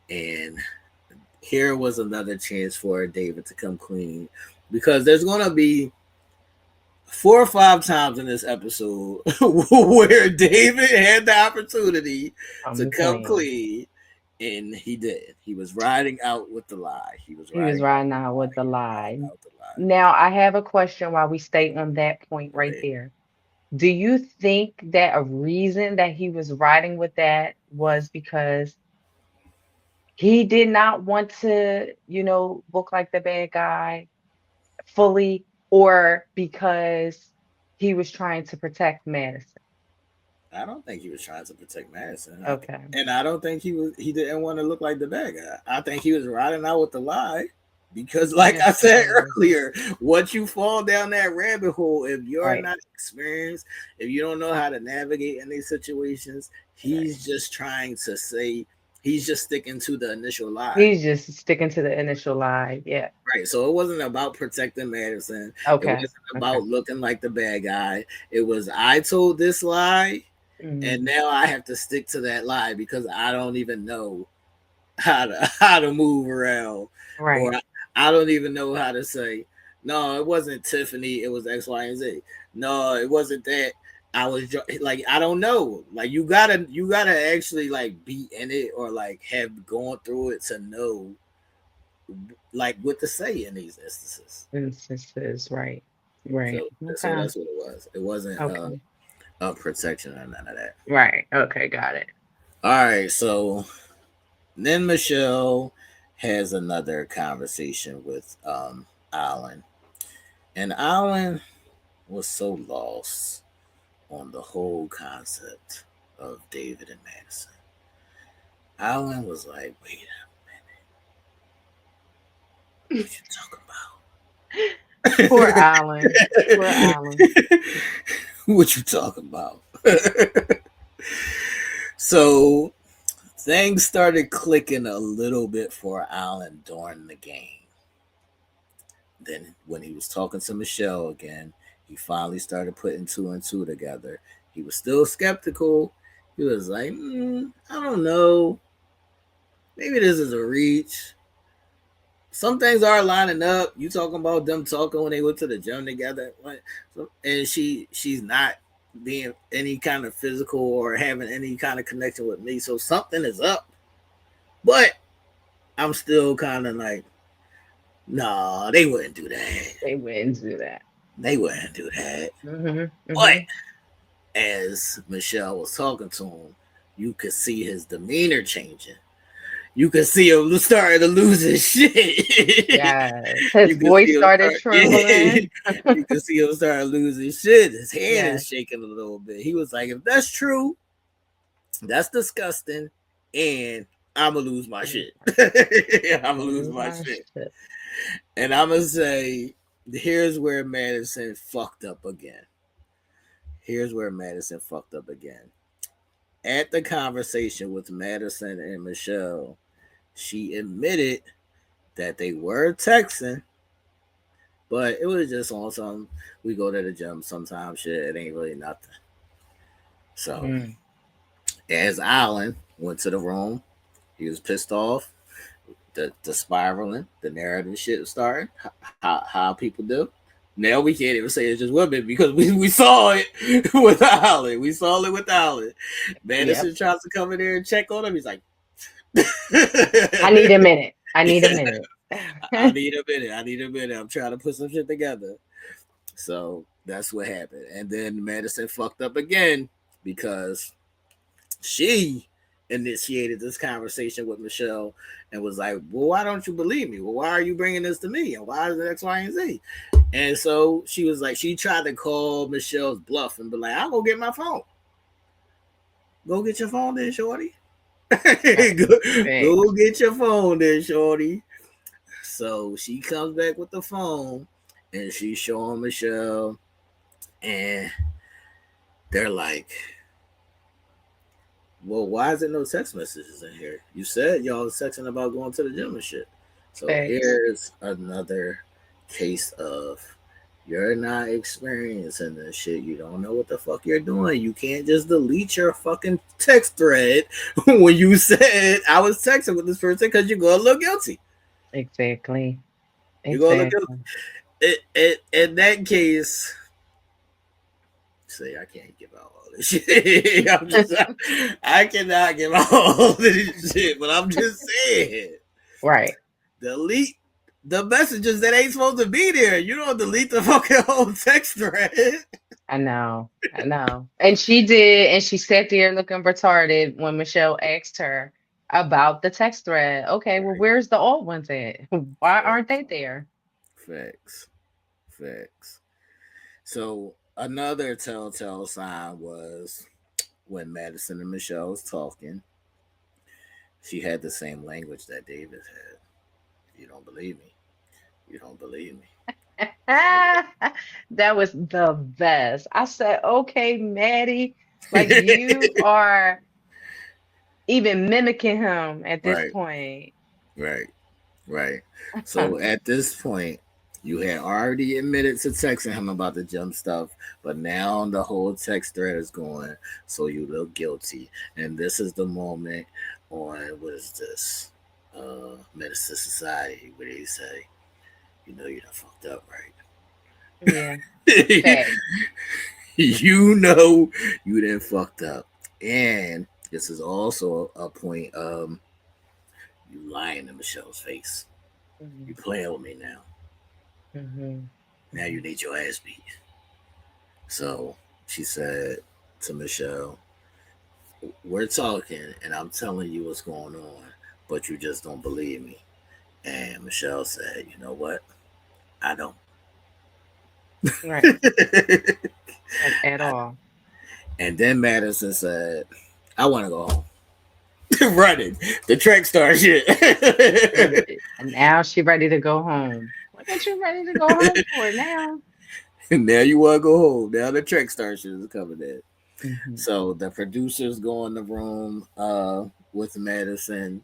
And here was another chance for David to come clean, because there's going to be 4 or 5 times in this episode where David had the opportunity to come clean, and he did. He was riding out with the lie. he was riding out with the lie. Now, I have a question while we stay on that point right there. Do you think that a reason that he was riding with that was because he did not want to, look like the bad guy fully, or because he was trying to protect Madison? I don't think he was trying to protect Madison. Okay. And I don't think he didn't want to look like the bad guy. I think he was riding out with the lie. Because, like I said earlier, once you fall down that rabbit hole, if you're not experienced, if you don't know how to navigate in these situations, he's just trying to say, he's just sticking to the initial lie. He's just sticking to the initial lie. Yeah. Right. So it wasn't about protecting Madison. Okay. It wasn't about looking like the bad guy. It was, I told this lie, and now I have to stick to that lie because I don't even know how to move around. Right. Or I don't even know how to say, no, it wasn't Tiffany. It was X, Y, and Z. No, it wasn't that. I was like, I don't know. Like, you gotta actually like be in it or like have gone through it to know like what to say in these instances. Right. So that's what it was. It wasn't a protection or none of that. Right. Okay, got it. All right. So then Michelle has another conversation with Alan. And Alan was so lost on the whole concept of David and Madison. Alan was like, wait a minute. What you talking about? Poor Alan. Poor Alan. What you talking about? So things started clicking a little bit for Alan during the game. Then when he was talking to Michelle again, he finally started putting 2 and 2 together. He was still skeptical. He was like, I don't know. Maybe this is a reach. Some things are lining up. You talking about them talking when they went to the gym together. And she's not being any kind of physical or having any kind of connection with me. So something is up. But I'm still kind of like, nah, they wouldn't do that. They wouldn't do that. But as Michelle was talking to him, you could see his demeanor changing. You could see him starting to lose his shit. Yeah, his voice started trembling. You could see him starting to lose his shit. His hand is shaking a little bit. He was like, if that's true, that's disgusting, and I'm going to lose my shit. I'm going to lose my shit. And I'm going to say, here's where Madison fucked up again. At the conversation with Madison and Michelle, she admitted that they were texting, but it was just on some, we go to the gym sometimes, shit, it ain't really nothing. So, as Alan went to the room, he was pissed off. The spiraling, the narrative shit was starting, how people do. Now we can't even say it's just women because we saw it with Alan. Madison tries to come in there and check on him. He's like, I need a minute. I need a minute. I'm trying to put some shit together. So that's what happened. And then Madison fucked up again because she initiated this conversation with Michelle and was like, well, why don't you believe me? Well, why are you bringing this to me? And why is it X, Y, and Z? And so she was like, she tried to call Michelle's bluff and be like, I'll go get my phone. Go get your phone then, shorty. Go get your phone then, shorty. So she comes back with the phone and she's showing Michelle, and they're like, well, why is there no text messages in here? You said y'all was texting about going to the gym and shit. So Facts. here's another case of you're not experiencing this shit. You don't know what the fuck you're doing. You can't just delete your fucking text thread when you said I was texting with this person because you're gonna look guilty. Exactly. You're gonna look Exactly. guilty. In that case, say I can't give out all this shit. I cannot give out all this shit, but I'm just saying. Right. Delete the messages that ain't supposed to be there. You don't delete the fucking whole text thread. I know. I know. And she did, and she sat there looking retarded when Michelle asked her about the text thread. Okay, well, where's the old ones at? Why aren't they there? Facts. Facts. So another telltale sign was when Madison and Michelle was talking, she had the same language that David had. If you don't believe me, you don't believe me. That was the best. I said, okay, Maddie, like you are even mimicking him at this Right, point. right, right. So at this point, you had already admitted to texting him about the gym stuff, but now the whole text thread is going, so you look guilty. And this is the moment on what is this? Medicine Society where they say, you know you done fucked up, right? Yeah. Fact. You know you done fucked up. And this is also a point you lying in Michelle's face. You playing with me now. Mm-hmm. Now you need your ass beat. So she said to Michelle, we're talking and I'm telling you what's going on, but you just don't believe me. And Michelle said, you know what? I don't. Right. At all. And then Madison said, I want to go home. Running. The track star shit. And now she ready to go home. What are you ready to go home for now? Now you want to go home. Now the track star shit is coming in. Mm-hmm. So the producers go in the room with Madison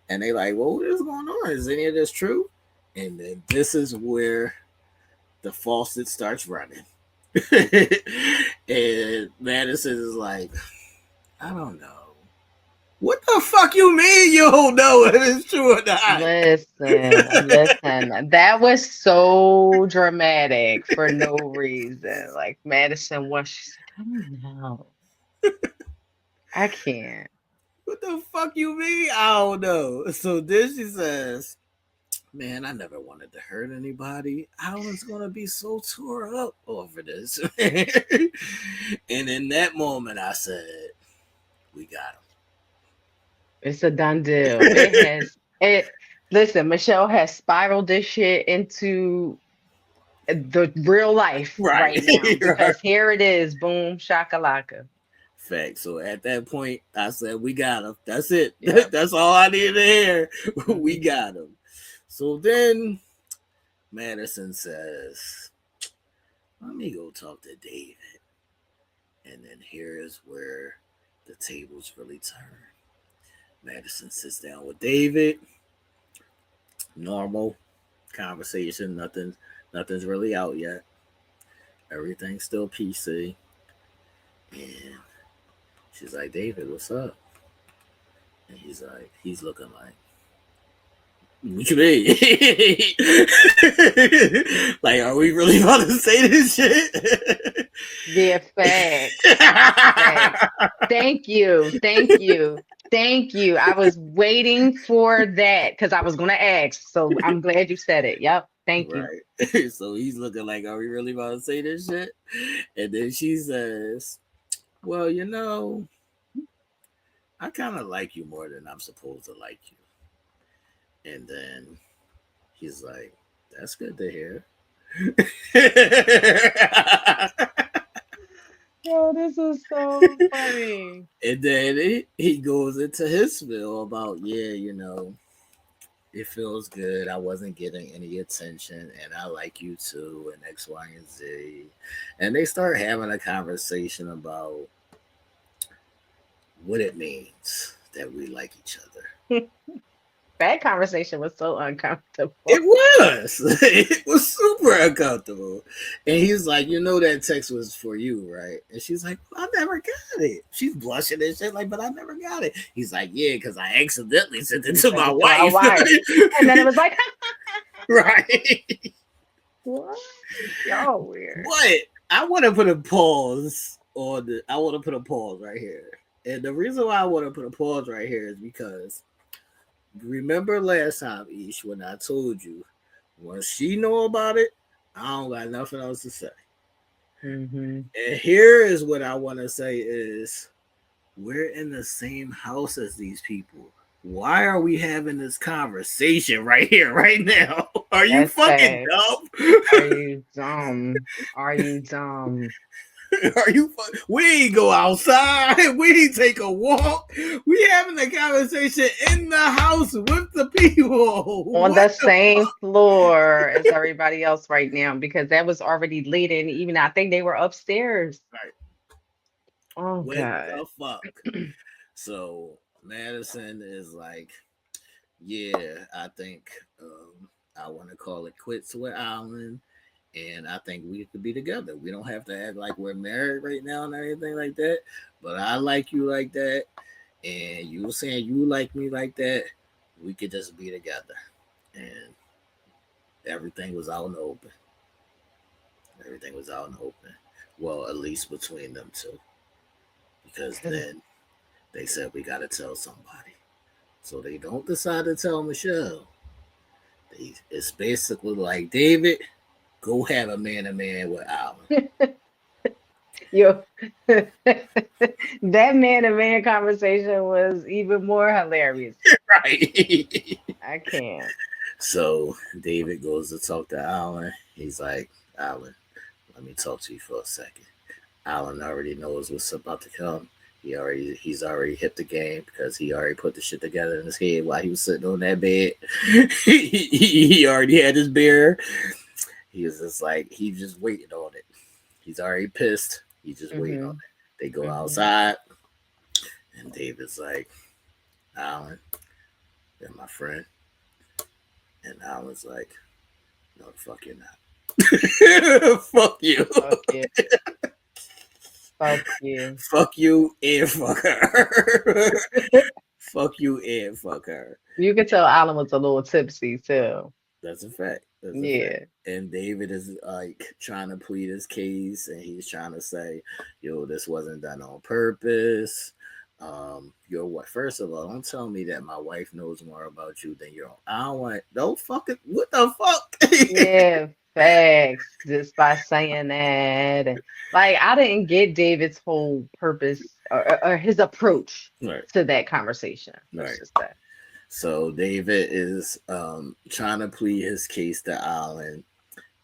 and they like, well, what is going on? Is any of this true? And then this is where the faucet starts running. And Madison is like, I don't know. What the fuck you mean you don't know if it's true or not? Listen. That was so dramatic for no reason. Like Madison was she's like, I don't know. I can't. What the fuck you mean? I don't know. So then she says, man, I never wanted to hurt anybody. I was gonna be so tore up over this. And in that moment I said, we got him. It's a done deal. It has it listen, Michelle has spiraled this shit into the real life right now because here it is, boom, shakalaka. Fact. So at that point, I said, we got him. That's it. Yep. That's all I needed to hear. We got him. So then Madison says, let me go talk to David. And then here is where the tables really turn. Madison sits down with David. Normal conversation. Nothing's really out yet. Everything's still PC. And she's like, David, what's up? And he's looking like, what you mean? Like, are we really about to say this shit? Yeah, facts. Thank you. I was waiting for that because I was going to ask. So I'm glad you said it. Yep. Thank you. Right. So he's looking like, are we really about to say this shit? And then she says, well, you know, I kind of like you more than I'm supposed to like you. And then he's like, that's good to hear. Oh, this is so funny. And then he goes into his spiel about, yeah, you know, It feels good. I wasn't getting any attention, and I like you too, and X, Y, and Z. And they start having a conversation about what it means that we like each other. That conversation was so uncomfortable. It was. It was super uncomfortable. And he's like, you know that text was for you, right? And she's like, well, I never got it. She's blushing and shit, like, but I never got it. He's like, yeah, because I accidentally sent it to my wife. And then it was like, right. what? Y'all weird. But I want to put a pause on the. I want to put a pause right here, and the reason why I want to put a pause right here is because remember last time, Ish, when I told you once she know about it, I don't got nothing else to say. Mm-hmm. And here is what I want to say is we're in the same house as these people. Why are we having this conversation right here, right now? Are you That's fucking sad. dumb? Are you dumb? Are you dumb? Are you? We ain't go outside. We ain't take a walk. We having a conversation in the house with the people On what the same floor as everybody else right now because that was already late and even I think they were upstairs. Right. Oh What God. the fuck? So Madison is like, yeah, I think I want to call it quits with Alan. And I think we could be together. We don't have to act like we're married right now and anything like that. But I like you like that. And you were saying you like me like that. We could just be together. And everything was out in the open. Everything was out in the open. Well, at least between them two. Because then they said we got to tell somebody. So they don't decide to tell Michelle. It's basically like, David, go have a man-to-man with Alan. Yo, that man-to-man conversation was even more hilarious. Right. I can't. So David goes to talk to Alan. He's like, Alan, let me talk to you for a second. Alan already knows what's about to come. He's already hit the game because he already put the shit together in his head while he was sitting on that bed. he already had his beer. He was just like, he's just waiting on it. He's already pissed. He's just waiting on it. They go outside, and David's like, Alan, you're my friend. And Alan's like, no, the fuck you're not. Fuck you. Fuck you. Fuck you. Fuck you and fuck her. Fuck you and fuck her. You could tell Alan was a little tipsy too. That's a fact. That's a Yeah. fact. And David is like trying to plead his case, and he's trying to say, yo, this wasn't done on purpose. You're what? First of all, don't tell me that my wife knows more about you than your own. I don't want. Don't fucking. What the fuck? Yeah, facts. Just by saying that, and like I didn't get David's whole purpose or his approach to that conversation. Let's just say. So David is trying to plead his case to Alan,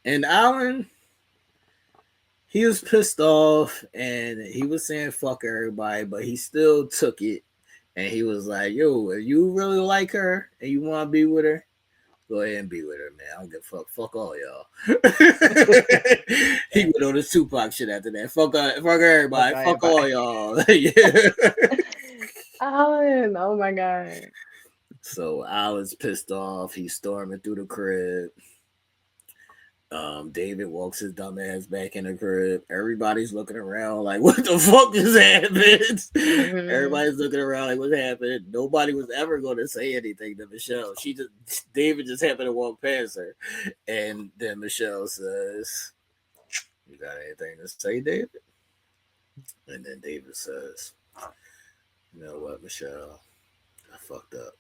and Alan, he was pissed off and he was saying fuck everybody, but he still took it. And he was like, yo, if you really like her and you want to be with her, go ahead and be with her, man. I don't give a fuck. Fuck all y'all. He went on his Tupac shit after that. Fuck everybody. Fuck all y'all. Yeah. Alan, oh my God. So Alan's pissed off. He's storming through the crib. David walks his dumb ass back in the crib. Everybody's looking around like, what the fuck just happened? Everybody's looking around like, what happened? Nobody was ever going to say anything to Michelle. David just happened to walk past her. And then Michelle says, you got anything to say, David? And then David says, you know what, Michelle? I fucked up.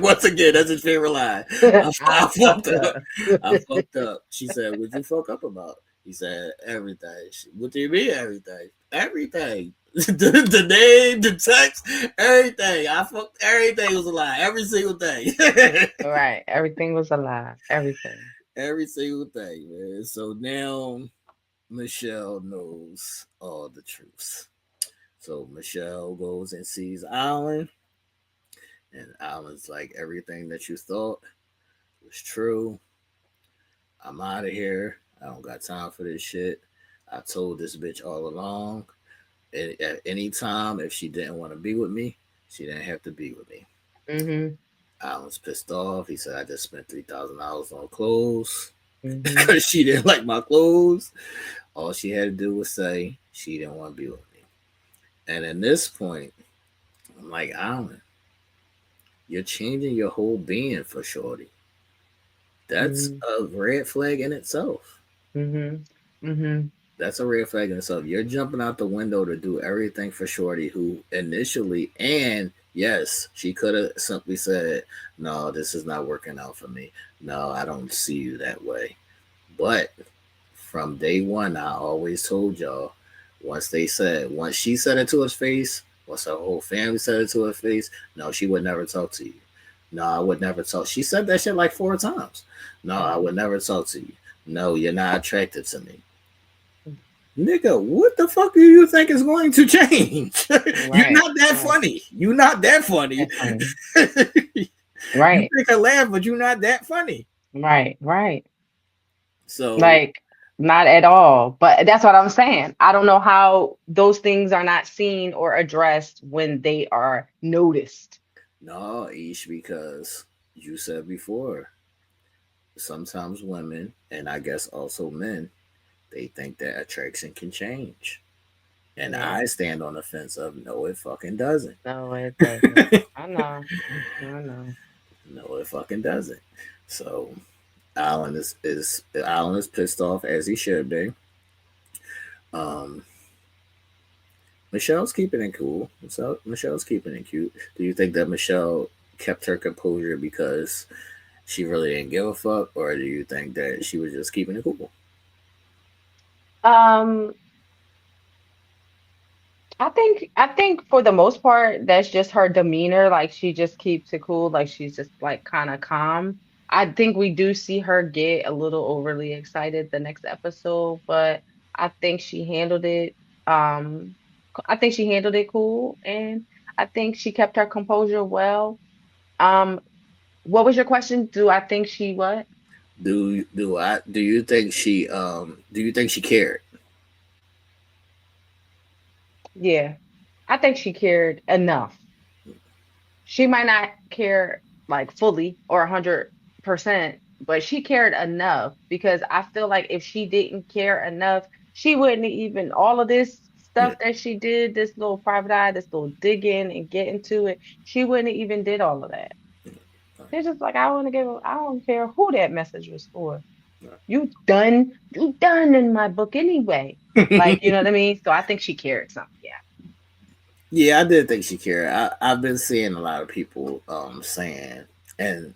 Once again, that's his favorite line. I fucked up. I fucked up. She said, what'd you fuck up about? He said, everything. What do you mean everything? Everything. The name, the text, everything. I fucked everything was a lie. Every single thing. Right. Everything was a lie. Everything. Every single thing, man. So now Michelle knows all the truths. So Michelle goes and sees Alan. And Alan's like, everything that you thought was true. I'm out of here. I don't got time for this shit. I told this bitch all along. At any time, if she didn't want to be with me, she didn't have to be with me. Mm-hmm. Alan's pissed off. He said, I just spent $3,000 on clothes Mm-hmm. because she didn't like my clothes. All she had to do was say she didn't want to be with me. And at this point, I'm like, Alan, you're changing your whole being for Shorty. That's a red flag in itself. Mm-hmm. Mm-hmm. That's a red flag in itself. You're jumping out the window to do everything for Shorty, who initially, and yes, she could have simply said, no, this is not working out for me. No, I don't see you that way. But from day one, I always told y'all, once she said it to his face, once her whole family said it to her face, no, she would never talk to you. No, I would never talk. She said that shit like 4 times. No, I would never talk to you. No, you're not attracted to me. Nigga, what the fuck do you think is going to change? You're not that funny. You're not that funny. Right. You make her laugh, but you're not that funny. Right. So, like, not at all. But that's what I'm saying. I don't know how those things are not seen or addressed when they are noticed. no, Ish, because you said before, sometimes women, and I guess also men, they think that attraction can change. And Yeah. I stand on the fence of no, it fucking doesn't. No, it doesn't. I know. No, it fucking doesn't. So Alan is pissed off as he should be. Um, Michelle's keeping it cool. So Michelle's keeping it cute. Do you think that Michelle kept her composure because she really didn't give a fuck, or do you think that she was just keeping it cool? Um, I think for the most part, that's just her demeanor. Like she just keeps it cool. Like she's just like kind of calm. I think we do see her get a little overly excited the next episode, but I think she handled it. Um, I think she handled it cool, and I think she kept her composure well. Um, what was your question? Do I think she what? Do you think she cared? Yeah, I think she cared enough. She might not care like fully or 100%, but she cared enough because I feel like if she didn't care enough, she wouldn't even all of this Yeah. stuff that she did, this little private eye, this little digging and getting to it, she wouldn't even did all of that. It's just like I don't care who that message was for. You done in my book anyway. Like, you know what I mean? So I think she cared something. Yeah. Yeah, I did think she cared. I've been seeing a lot of people saying, and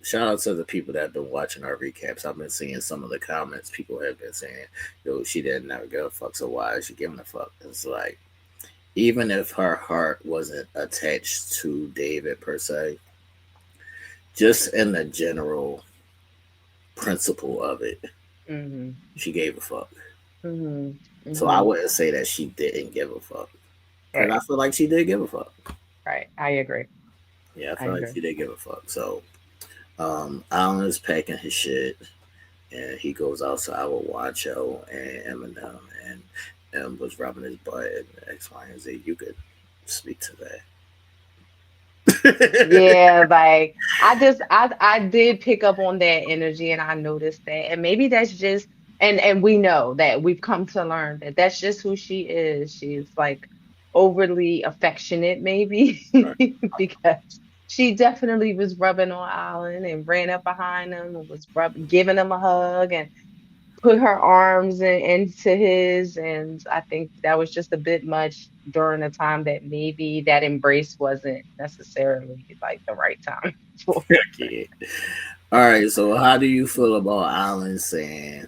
shout out to the people that have been watching our recaps. I've been seeing some of the comments people have been saying, yo, she didn't never give a fuck, so why is she giving a fuck? It's like, even if her heart wasn't attached to David per se, just in the general principle of it, Mm-hmm. she gave a fuck. Mm-hmm. So I wouldn't say that she didn't give a fuck. And Right. I feel like she did give a fuck. Right. I agree. Yeah, I I feel like agree. she did give a fuck. So Alan is packing his shit and he goes outside with Wancho and Eminem and was rubbing his butt and X, Y, and Z. You could speak to that. Yeah, like I did pick up on that energy and I noticed that. And maybe that's just and we know that we've come to learn that that's just who she is. She's like overly affectionate maybe Right. because she definitely was rubbing on Alan and ran up behind him and was giving him a hug and put her arms into his, and I think that was just a bit much during a time that maybe that embrace wasn't necessarily like the right time for. Yeah. All right. So how do you feel about Alan saying,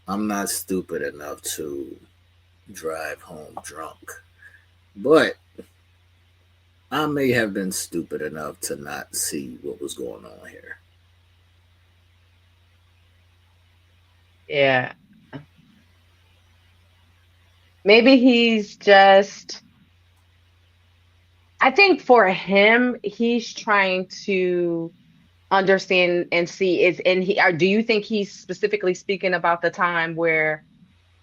I'm not stupid enough to drive home drunk, but I may have been stupid enough to not see what was going on here? Yeah, maybe he's just I think for him, he's trying to understand and see is and he or do you think he's specifically speaking about the time where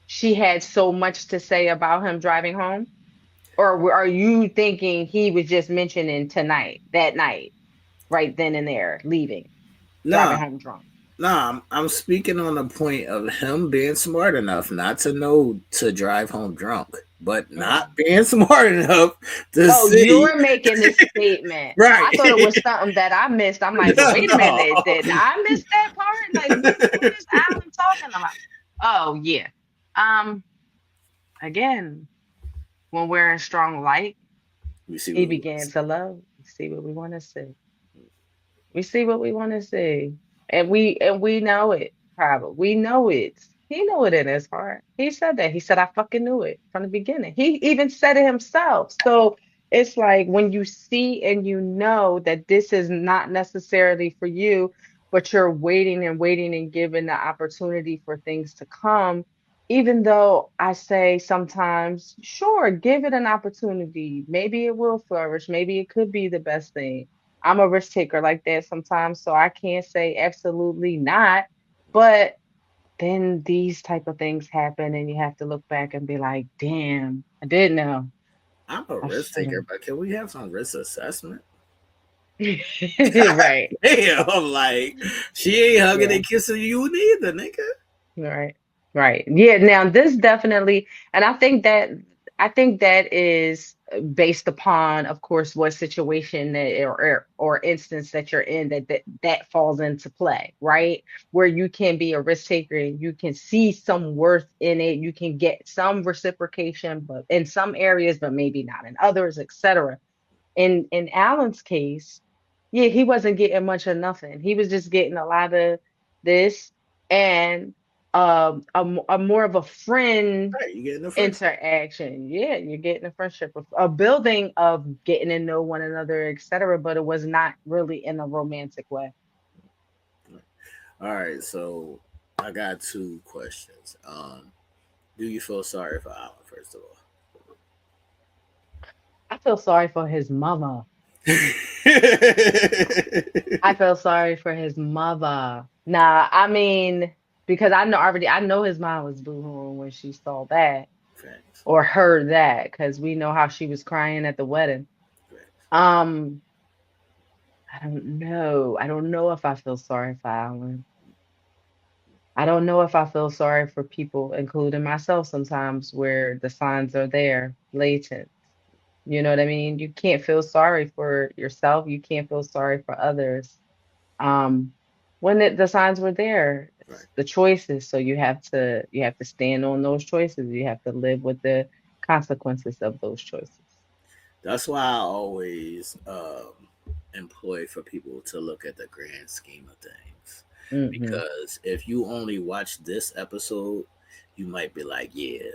she had so much to say about him driving home? Or are you thinking he was just mentioning tonight, that night, right then and there, leaving, driving Nah, home drunk? I'm speaking on the point of him being smart enough not to know to drive home drunk, but Mm. not being smart enough to Oh, see. you're making this statement. Right. I thought it was something that I missed. I'm like, well, No, wait a no. minute. Did I miss that part? Like, what is Alan talking about? Oh, yeah. Um, again, when we're in strong light, We see he what we want to began see. to love. We see what we want to see. We see what we want to see. And we know it, probably. We know it. He knew it in his heart. He said that. He said, I fucking knew it from the beginning. He even said it himself. So it's like when you see and you know that this is not necessarily for you, but you're waiting and waiting and given the opportunity for things to come. Even though I say sometimes, sure, give it an opportunity. Maybe it will flourish. Maybe it could be the best thing. I'm a risk taker like that sometimes, so I can't say absolutely not. But then these type of things happen, and you have to look back and be like, "Damn, I did know. I'm a I risk should taker, have." but can we have some risk assessment? Right. Damn, like she ain't hugging Yeah. and kissing you neither, nigga. Right. Right. Yeah. Now this definitely, and I think that is based upon, of course, what situation that or instance that you're in that falls into play, right? Where you can be a risk taker and you can see some worth in it, you can get some reciprocation, but in some areas, but maybe not in others, etc. In Alan's case, yeah, he wasn't getting much of nothing. He was just getting a lot of this and a more of a friend Right, you getting the friendship. interaction. Yeah, you're getting a friendship, a building of getting to know one another, etc. But it was not really in a romantic way. All right, so I got two questions. Do you feel sorry for Alan first of I feel sorry for his mother. all? I feel sorry for his mother. Nah, I mean, because I know his mom was boohooing when she saw that Thanks. or heard that, because we know how she was crying at the wedding. Thanks. Um, I don't know. I don't know if I feel sorry for Alan. I don't know if I feel sorry for people, including myself, sometimes where the signs are there, blatant. You know what I mean? You can't feel sorry for yourself. You can't feel sorry for others. um when the signs were there, Right. it's the choices, so you have to stand on those choices, you have to live with the consequences of those choices. That's why I always employ for people to look at the grand scheme of things. Hmm. Because if you only watch this episode, you might be like, yeah,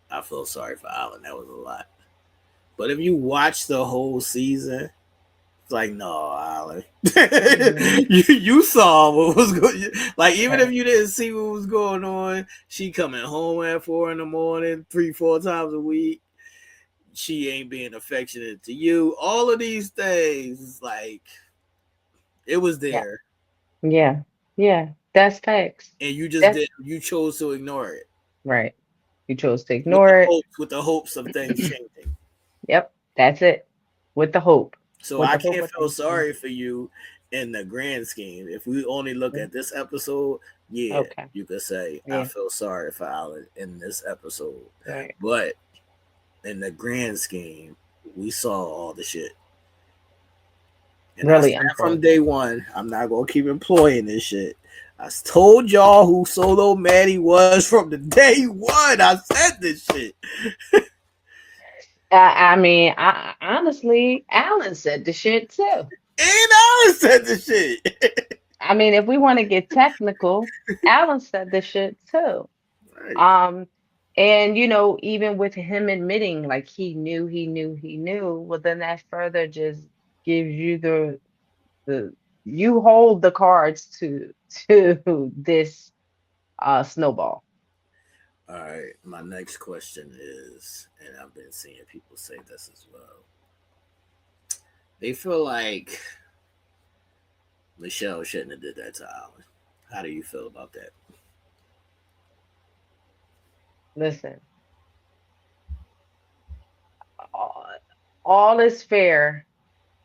I feel sorry for Alan. That was a lot. But if you watch the whole season, it's like, no, Alan. Hmm. you saw what was going. Like, even if Right. you didn't see what was going on, she coming home at 4 in the morning, 3, 4 times a week. She ain't being affectionate to you. All of these things, it's like it was Yeah. there, Yeah. Yeah, that's facts. and you just That's did. You chose to ignore it right. You chose to ignore it. with the hopes of things changing. Yep, that's it. With the hope. So With I the hope can't of feel things sorry changing. for you in the grand scheme. If we only look at this episode, yeah, Okay. you could say I Yeah. feel sorry for Alan in this episode. Right. But in the grand scheme, we saw all the shit. And I Really said from unfold. day one, I'm not gonna keep employing this shit. I told y'all who Solo Maddie was from the day one. I said this shit. I mean, honestly, Alan said the shit too. And Alan said this shit. I mean, if we want to get technical, Alan said the shit too. Right. Um, and even with him admitting like he knew, well, then that further just gives you the you hold the cards to this snowball. All right. My next question is, and I've been seeing people say this as well. they feel like Michelle shouldn't have did that to Alan. How do you feel about that? Listen, all, all is fair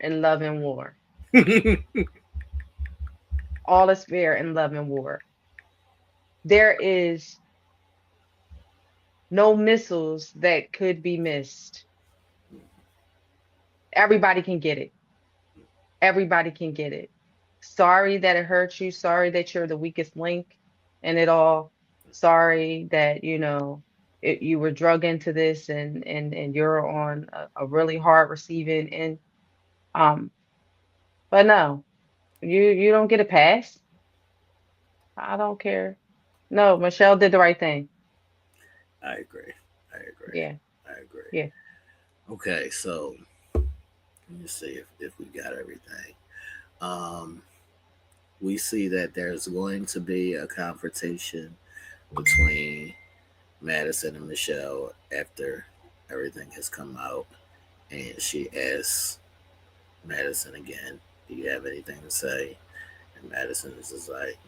in love and war. All is fair in love and war. There is no missiles that could be missed. Everybody can get it. Everybody can get it. Sorry that it hurt you. Sorry that you're the weakest link in it all. Sorry that, you were drug into this and you're on a really hard receiving end. Um, but no, you don't get a pass. I don't care. No, Michelle did the right thing. I agree. I agree. Yeah, I agree. yeah. Okay, so let me see if we got everything. Um, we see that there's going to be a confrontation between Madison and Michelle after everything has come out, and she asks Madison again, "Do you have anything to say?" And Madison is just like,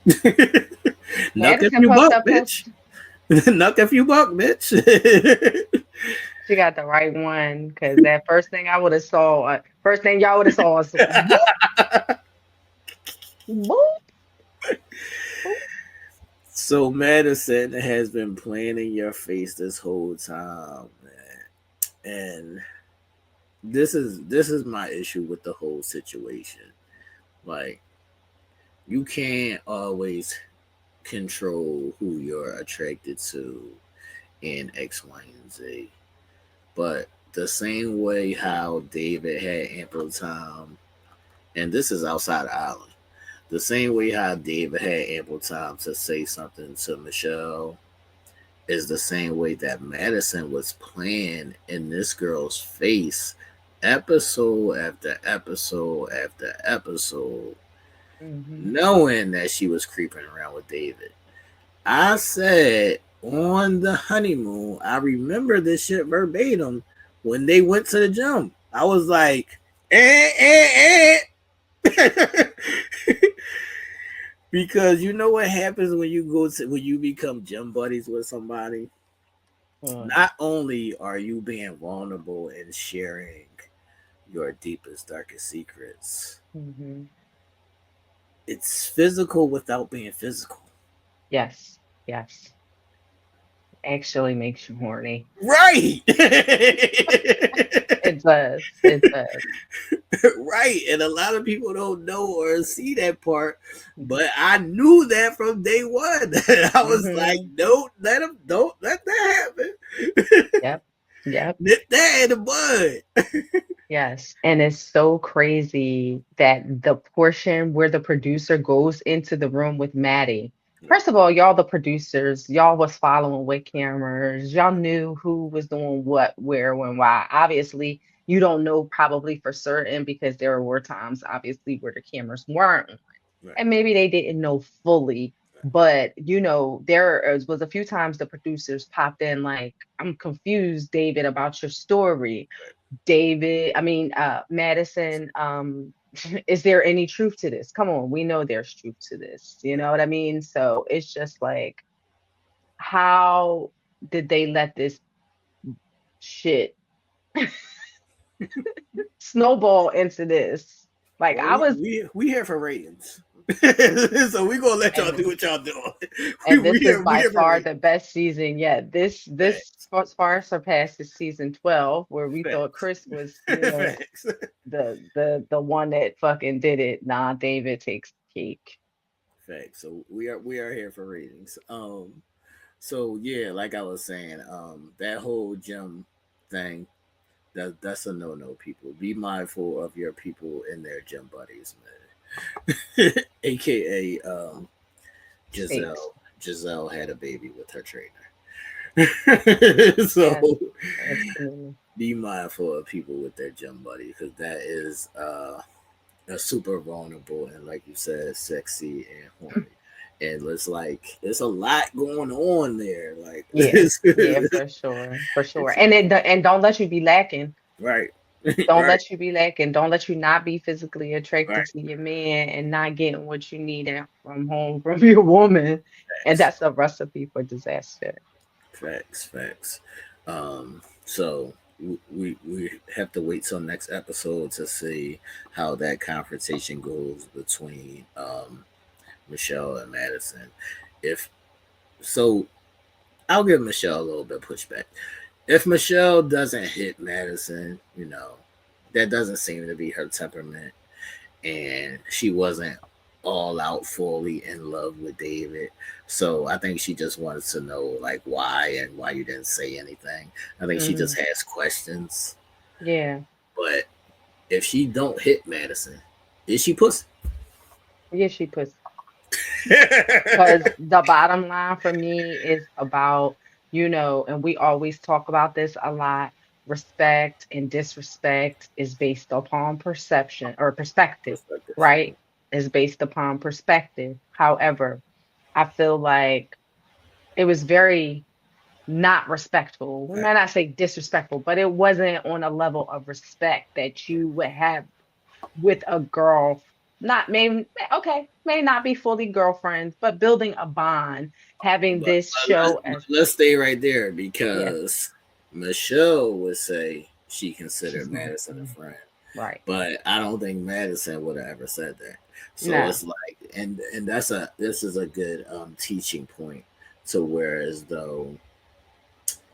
"Knock if Madison you post buck, up bitch. post. Knock if you buck, bitch." She got the right one because that first thing I would have saw, first thing y'all would have saw is whoop, whoop, whoop. So Madison has been playing in your face this whole time, man. And this is my issue with the whole situation. Like, you can't always control who you're attracted to in X, Y, and Z. But the same way how David had ample time, and this is outside of Ireland, the same way how David had ample time to say something to Michelle is the same way that Madison was playing in this girl's face episode after episode after episode, Mhm. knowing that she was creeping around with David. I said on the honeymoon, I remember this shit verbatim when they went to the gym. I was like, because you know what happens when you become gym buddies with somebody. Mm. Not only are you being vulnerable and sharing your deepest, darkest secrets, Mhm. it's physical without being physical. Yes, yes. Actually makes you horny. Right. It does. It does. Right. And a lot of people don't know or see that part, but I knew that from day one. I was like, Mhm. don't let that happen. Yep. Yep. Nip that in the bud. Yes. And it's so crazy that the portion where the producer goes into the room with Maddie. First of all, y'all the producers, y'all was following with cameras. Y'all knew who was doing what, where, when, why. Obviously, you don't know probably for certain because there were times obviously where the cameras weren't on. Right. And maybe they didn't know fully, but was a few times the producers popped in like, I'm confused, David, about your story. David, I mean, Madison, is there any truth to this? Come on, we know there's truth to this. You know what I mean? So it's just like, how did they let this shit snowball into this? Like Well, I was, we here for ratings, so we gonna let y'all and do what y'all doing. and this is We by here for far the ratings. best season yet. This Facts. far surpasses season 12, where we thought Facts. Chris was, Facts. the one that fucking did it. Nah, David takes the cake. Facts. So we are here for ratings. So yeah, like I was saying, that whole gym thing, that's a no. People, be mindful of your people and their gym buddies, man. AKA Snakes. Giselle had a baby with her trainer. Yes, So absolutely. be mindful of people with their gym buddy, because that is a super vulnerable and, like you said, sexy and horny. And it's like it's a lot going on there. Like Yeah, yeah, for sure, for sure. it's And don't let you be lacking. right. Don't Right, let you be lacking. Don't let you not be physically attracted right. to your man and not getting what you need from home from your woman. And Facts, that's a recipe for disaster. facts. So we have to wait till next episode to see how that confrontation goes between Michelle and Madison. If so, I'll give Michelle a little bit of pushback. If Michelle doesn't hit Madison, that doesn't seem to be her temperament, and she wasn't all out fully in love with David. So I think she just wanted to know like why and why you didn't say anything. I think she Hmm. just has questions. Yeah. But if she don't hit Madison, is she pussy? Yeah, she puts because the bottom line for me is about, and we always talk about this a lot. Respect and disrespect is based upon perception or perspective, Perspective. right? Is based upon perspective. However, I feel like it was very not respectful. We might not say disrespectful, but it wasn't on a level of respect that you would have with a girl. Not maybe okay, may not be fully girlfriends, but building a bond, having this show But as let's stay right there yeah, because Michelle would say she considered she's my Madison a friend. friend. Right. But I don't think Madison would have ever said that. So No. it's like, and this is a good teaching point to where as though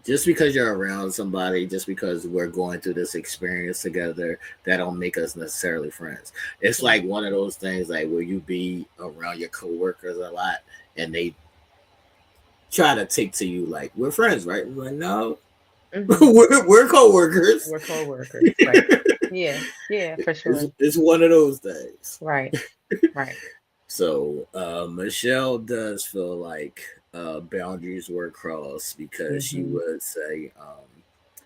just because you're around somebody, just because we're going through this experience together, that don't make us necessarily friends. It's Yeah. like one of those things like where you be around your coworkers a lot and they try to take to you like we're friends, right? I'm like, no, Hmm. we're co-workers. We're co-workers. Right. Yeah. Yeah, for sure. It's one of those things. Right. Right. So Michelle does feel like boundaries were crossed because she Hmm. would say,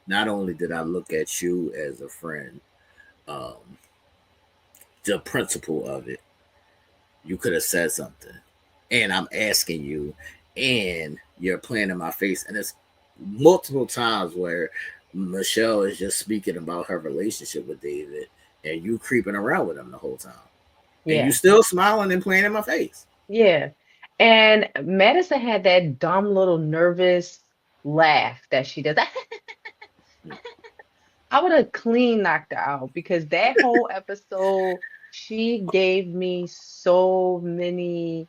not only did I look at you as a friend, um, the principle of it, you could have said something, and I'm asking you, and you're playing in my face, and it's multiple times where Michelle is just speaking about her relationship with David, and you creeping around with him the whole time, and you Yeah. still smiling and playing in my face. Yeah. And Madison had that dumb little nervous laugh that she does. I would have clean knocked her out because that whole episode, she gave me so many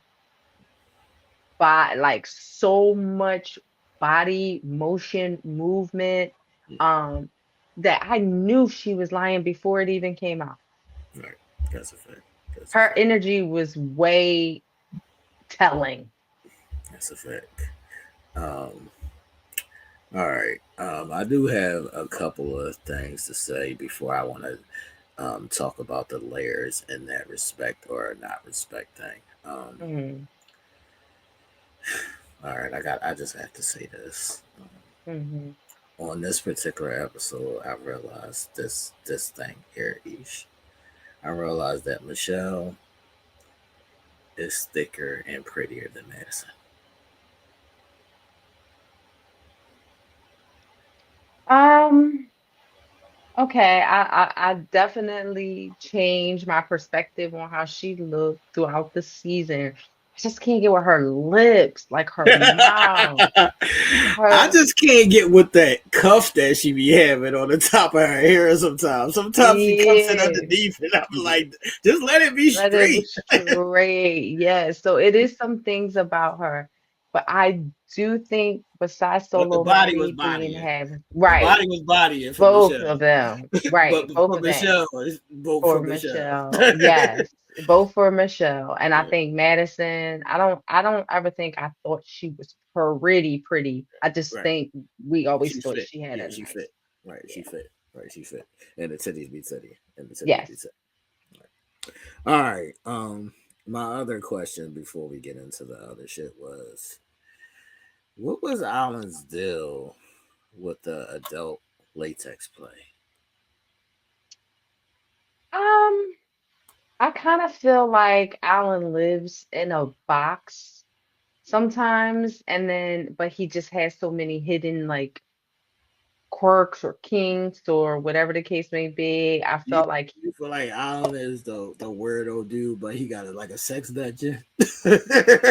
like so much body motion movement, um, that I knew she was lying before it even came out. Right. That's a fact. That's a Her fact. energy was way telling. That's a fact. Um, all right. I do have a couple of things to say before I want to talk about the layers in that respect or not respect thing. Hmm. All right. I just have to say this. Hmm. On this particular episode, I realized this thing here, Ish. I realized that Michelle is thicker and prettier than Madison. Um, okay, I definitely changed my perspective on how she looked throughout the season. I just can't get with her lips, like her mouth, I her just can't get with that cuff that she be having on the top of her hair sometimes. Sometimes she cuffs it yeah. underneath, and I'm like, just let it be Let it be straight. straight. Yes. So it is some things about her. But I do think besides But the Solo body was Maddie being bodying. having The right, body was bodying for both Michelle. of them. But Right, both for of them. Michelle, it's both For for Michelle. Michelle. Yes. Both for Michelle. And I Yeah, think Madison, I don't ever think I thought she was pretty. I just right. think we always She thought fit. she had Yeah, a she nice. fit. Right, she Yeah. fit. Right, she fit. And the titties be titty. And the titties be Yes. titty. All right. My other question before we get into the other shit was, what was Alan's deal with the adult latex play? Um, I kind of feel like Alan lives in a box sometimes, and then but he just has so many hidden like quirks or kinks or whatever the case may be. I You, felt like you feel like Alan is the weirdo dude, but he got like a sex dungeon.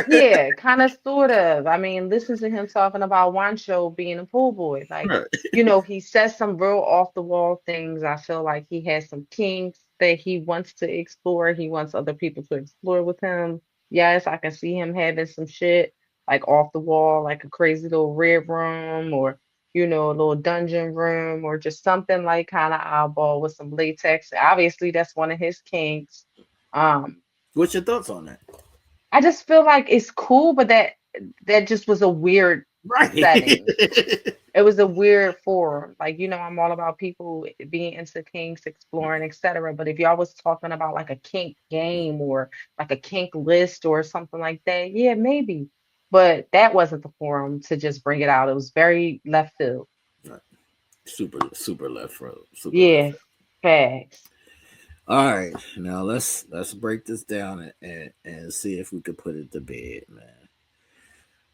yeah, kind of, sort of. I mean, listen to him talking about Wancho being a pool boy. Like, Right. he says some real off the wall things. I feel like he has some kinks that he wants to explore. He wants other people to explore with him. Yes, I can see him having some shit like off the wall, like a crazy little red room or, a little dungeon room or just something like kind of eyeball with some latex. Obviously, that's one of his kinks. Um, What's your thoughts on that? I just feel like it's cool, but that just was a weird setting. Right. It was a weird forum. Like, I'm all about people being into kinks, exploring, etc. But if y'all was talking about like a kink game or like a kink list or something like that, yeah, maybe. But that wasn't the forum to just bring it out. It was very left field. Right. Super, super left road. Super left. Yeah, facts. All right, now let's break this down and see if we could put it to bed, man.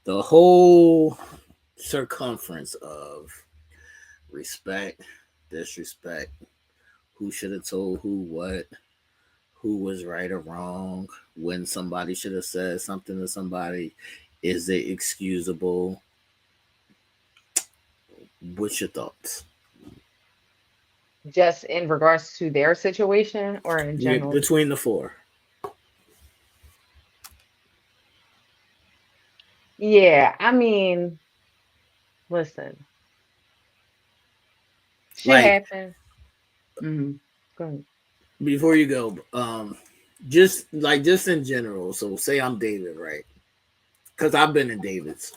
The whole circumference of respect, disrespect, who should have told who what, who was right or wrong, when somebody should have said something to somebody, is it excusable? What's your thoughts? Just in regards to their situation or in general? Between the four. Yeah, I mean, listen, shit Like, happens. Mm-hmm. Go ahead. before you go, just in general. So say I'm David, right? Because I've been in David's,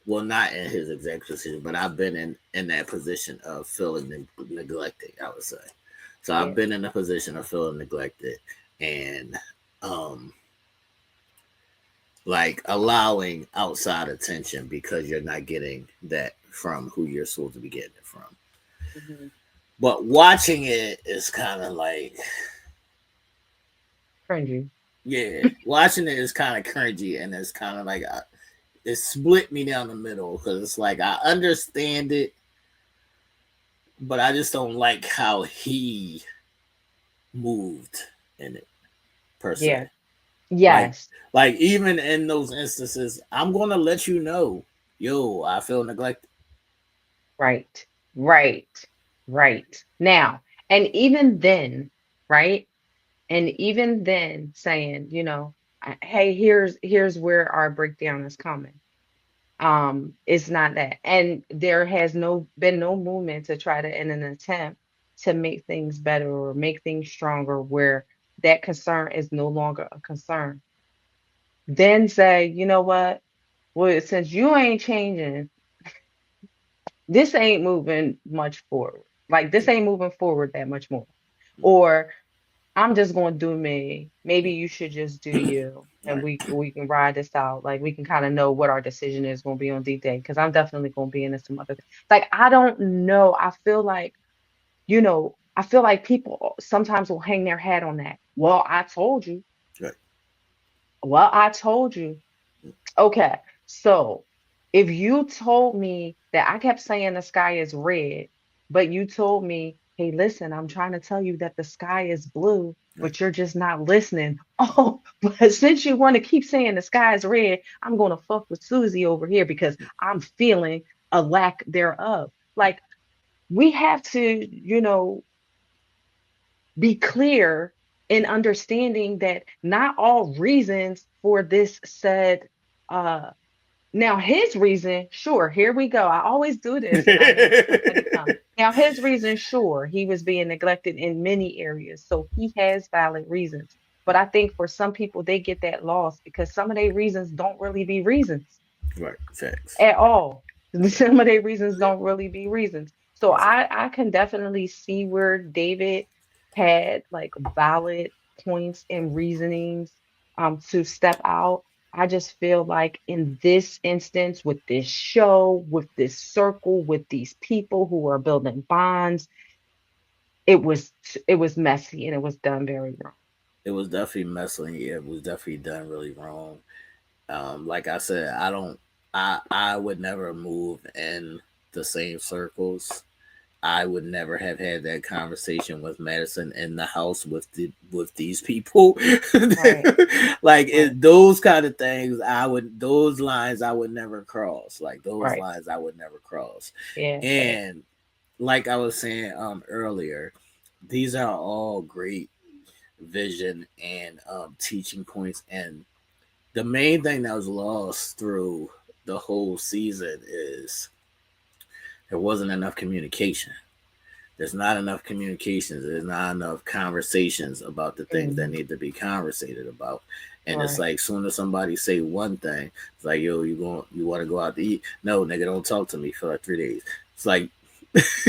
well, not in his exact position, but I've been in that position of feeling neglected, I would say. So I've Yeah. been in a position of feeling neglected and um like allowing outside attention because you're not getting that from who you're supposed to be getting it from. Hmm. But watching it is kind of like, Cringy. yeah, watching it is kind of cringy, and it's kind of like it split me down the middle because it's like I understand it, but I just don't like how he moved in it per Yeah. se. Like, Yes. like even in those instances, I'm gonna let you know, yo, I feel neglected. Right. Right. Right. Now, and even then, right? And even then saying, hey, here's where our breakdown is coming. It's not that. And there has been no movement to try to in an attempt to make things better or make things stronger where that concern is no longer a concern. Then say, you know what? Well, since you ain't changing, this ain't moving much forward. Like this ain't moving forward that much more. Or I'm just going to do me. Maybe you should just do you, and Right. we can ride this out. Like we can kind of know what our decision is going to be on D-Day because I'm definitely going to be into some other things. Like I don't know. I feel like people sometimes will hang their hat on that. Well, I told you. Right. Well, I told you. Okay, so if you told me that I kept saying the sky is red, but you told me, hey, listen, I'm trying to tell you that the sky is blue, Right. but you're just not listening. Oh, but since you want to keep saying the sky is red, I'm going to fuck with Susie over here because I'm feeling a lack thereof. Like, we have to, be clear in understanding that not all reasons for this said uh now, his reason, sure, here we go. I always do this and I make somebody come. Now, his reason, sure, he was being neglected in many areas. So he has valid reasons. But I think for some people, they get that lost because some of their reasons don't really be reasons Right. Facts. at all. Some of their reasons don't really be reasons. So I can definitely see where David had like valid points and reasonings to step out. I just feel like in this instance, with this show, with this circle, with these people who are building bonds, it was messy and it was done very wrong. It was definitely messy. It was definitely done really wrong. Like I said, I would never move in the same circles. I would never have had that conversation with Madison in the house with these people. Right. Like Right. those kind of things, those lines I would never cross. Like those Right. lines I would never cross. Yeah. Fair. And like I was saying earlier, these are all great vision and teaching points. And the main thing that was lost through the whole season is there wasn't enough communication. There's not enough communications. There's not enough conversations about the things that Mhm. need to be conversated about. And it's Right. like soon as somebody say one thing, it's like, yo, you want to go out to eat? No, nigga, don't talk to me for like 3 days. It's like,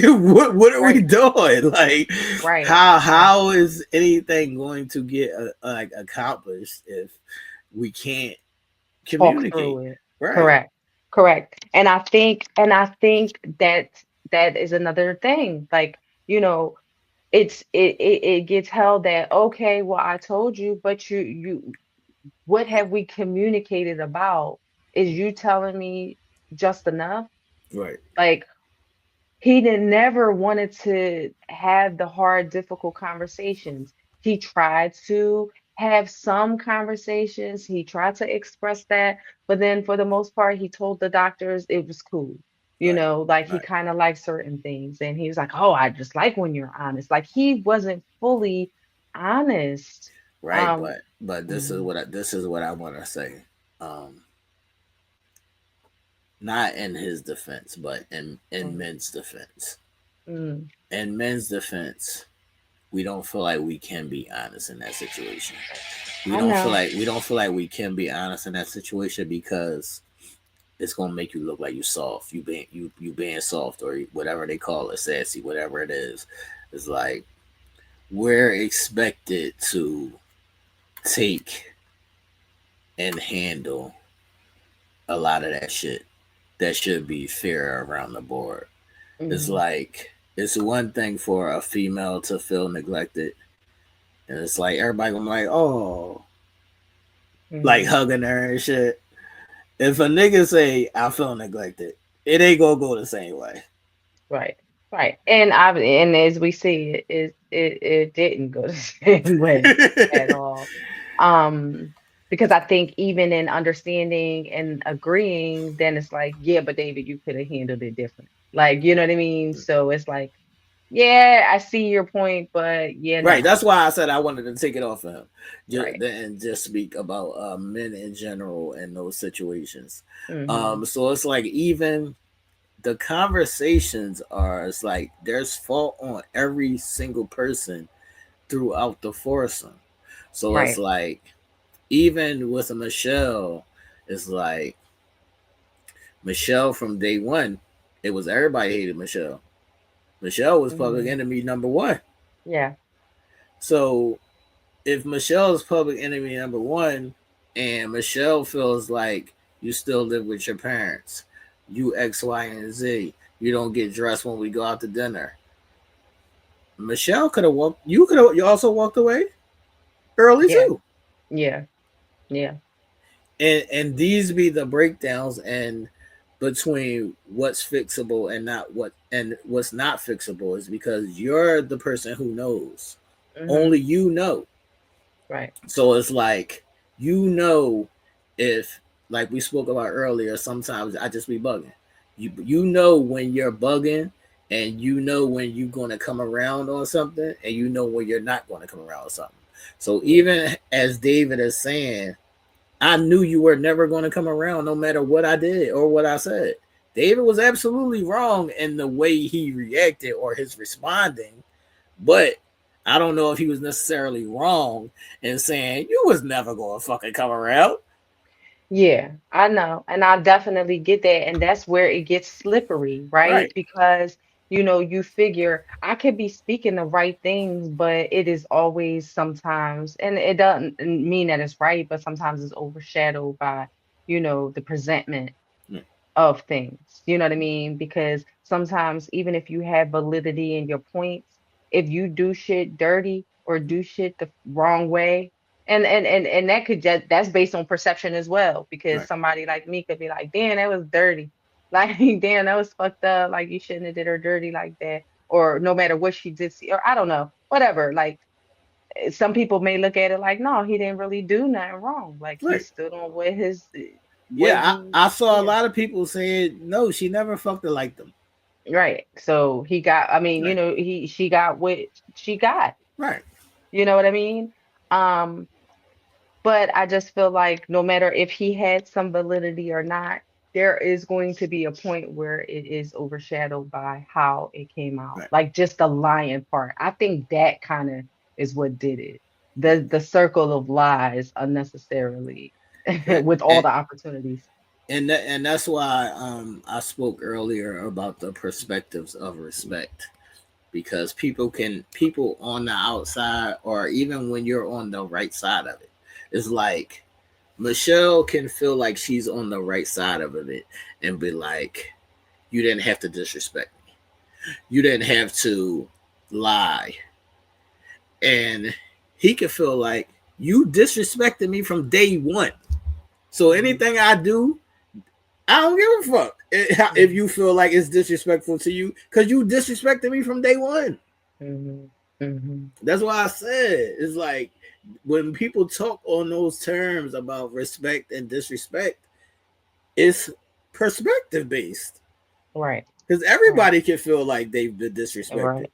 what are we Right. doing? Like, Right. Right. how is anything going to get like accomplished if we can't Talk communicate? through it. Right, Correct. Correct. And I think that that is another thing. Like, you know, it gets held that okay, well, I told you, but you what have we communicated about? Is you telling me just enough? right, Like he didn't never wanted to have the hard, difficult conversations. He tried to have some conversations. He tried to express that, but then for the most part, he told the doctors it was cool. right, Like he right, kind of liked certain things. And he was like, oh, I just like when you're honest. Like he wasn't fully honest. right. Um, But mhm, this is what I want to say. Um, Not in his defense, but in mm, men's defense. mm. In men's defense, we don't feel like we can be honest in that situation. I know. We don't feel like we can be honest in that situation because it's gonna make you look like you soft. You being soft or whatever they call it, sassy, whatever it is. It's like we're expected to take and handle a lot of that shit that should be fair around the board. It's Mhm, like it's one thing for a female to feel neglected, and it's like everybody gonna be like, oh, like mhm. hugging her and shit. If a nigga say I feel neglected, it ain't gonna go the same way. Right, right. And as we see, it didn't go the same way at all. Um, because I think even in understanding and agreeing, then it's like, yeah, but David, you could have handled it different. Like, you know what I mean? So it's like, yeah, I see your point, but yeah, Right. no. That's why I said I wanted to take it off of him, Right. and just speak about men in general in those situations. Mm-hmm. So it's like even the conversations are. It's like there's fault on every single person throughout the foursome. So it's Right. like even with Michelle, it's like Michelle from day one, it was everybody hated Michelle. Michelle was public Mm-hmm. enemy number one. Yeah. So if Michelle is public enemy number one, and Michelle feels like you still live with your parents, you X, Y, and Z, you don't get dressed when we go out to dinner. Michelle could have walked. You also walked away early Yeah. too. Yeah. Yeah. And these be the breakdowns and between what's fixable and not what's not fixable is because you're the person who knows. Mm-hmm. Only you know. Right. So it's like you know if like we spoke about earlier, sometimes I just be bugging. You know when you're bugging and you know when you're gonna come around on something and you know when you're not gonna come around on something. So Yeah. even as David is saying, I knew you were never going to come around no matter what I did or what I said. David was absolutely wrong in the way he reacted or his responding, but I don't know if he was necessarily wrong in saying you was never going to fucking come around. Yeah, I know. And I definitely get that. And that's where it gets slippery, right? Right. Because, you figure I could be speaking the right things, but it is always sometimes, and it doesn't mean that it's right, but sometimes it's overshadowed by, the presentment of things. You know what I mean? Because sometimes, even if you have validity in your points, if you do shit dirty or do shit the wrong way, And that could just that's based on perception as well, because Right. somebody like me could be like, damn, that was dirty. Like, damn, that was fucked up. Like, you shouldn't have did her dirty like that. Or no matter what she did see, or I don't know, whatever. Like, some people may look at it like, no, he didn't really do nothing wrong. Like, he Right. stood on what his what Yeah, he I saw a yeah. lot of people saying no, she never fucked her like them. Right. So he got, I mean, Right. she got what she got. Right. You know what I mean? Um, but I just feel like no matter if he had some validity or not, there is going to be a point where it is overshadowed by how it came out. Right. Like, just the lying part. I think that kind of is what did it. Right. The circle of lies unnecessarily Right. with all the opportunities. And that's why I spoke earlier about the perspectives of respect, because people on the outside, or even when you're on the right side of it, it's like Michelle can feel like she's on the right side of it and be like, you didn't have to disrespect me, you didn't have to lie, and he can feel like you disrespected me from day one, so anything I do, I don't give a fuck if you feel like it's disrespectful to you, because you disrespected me from day one. Mm-hmm. Mm-hmm. That's why I said it's like when people talk on those terms about respect and disrespect, it's perspective based, Right. because Right. everybody can feel like they've been disrespected. Right.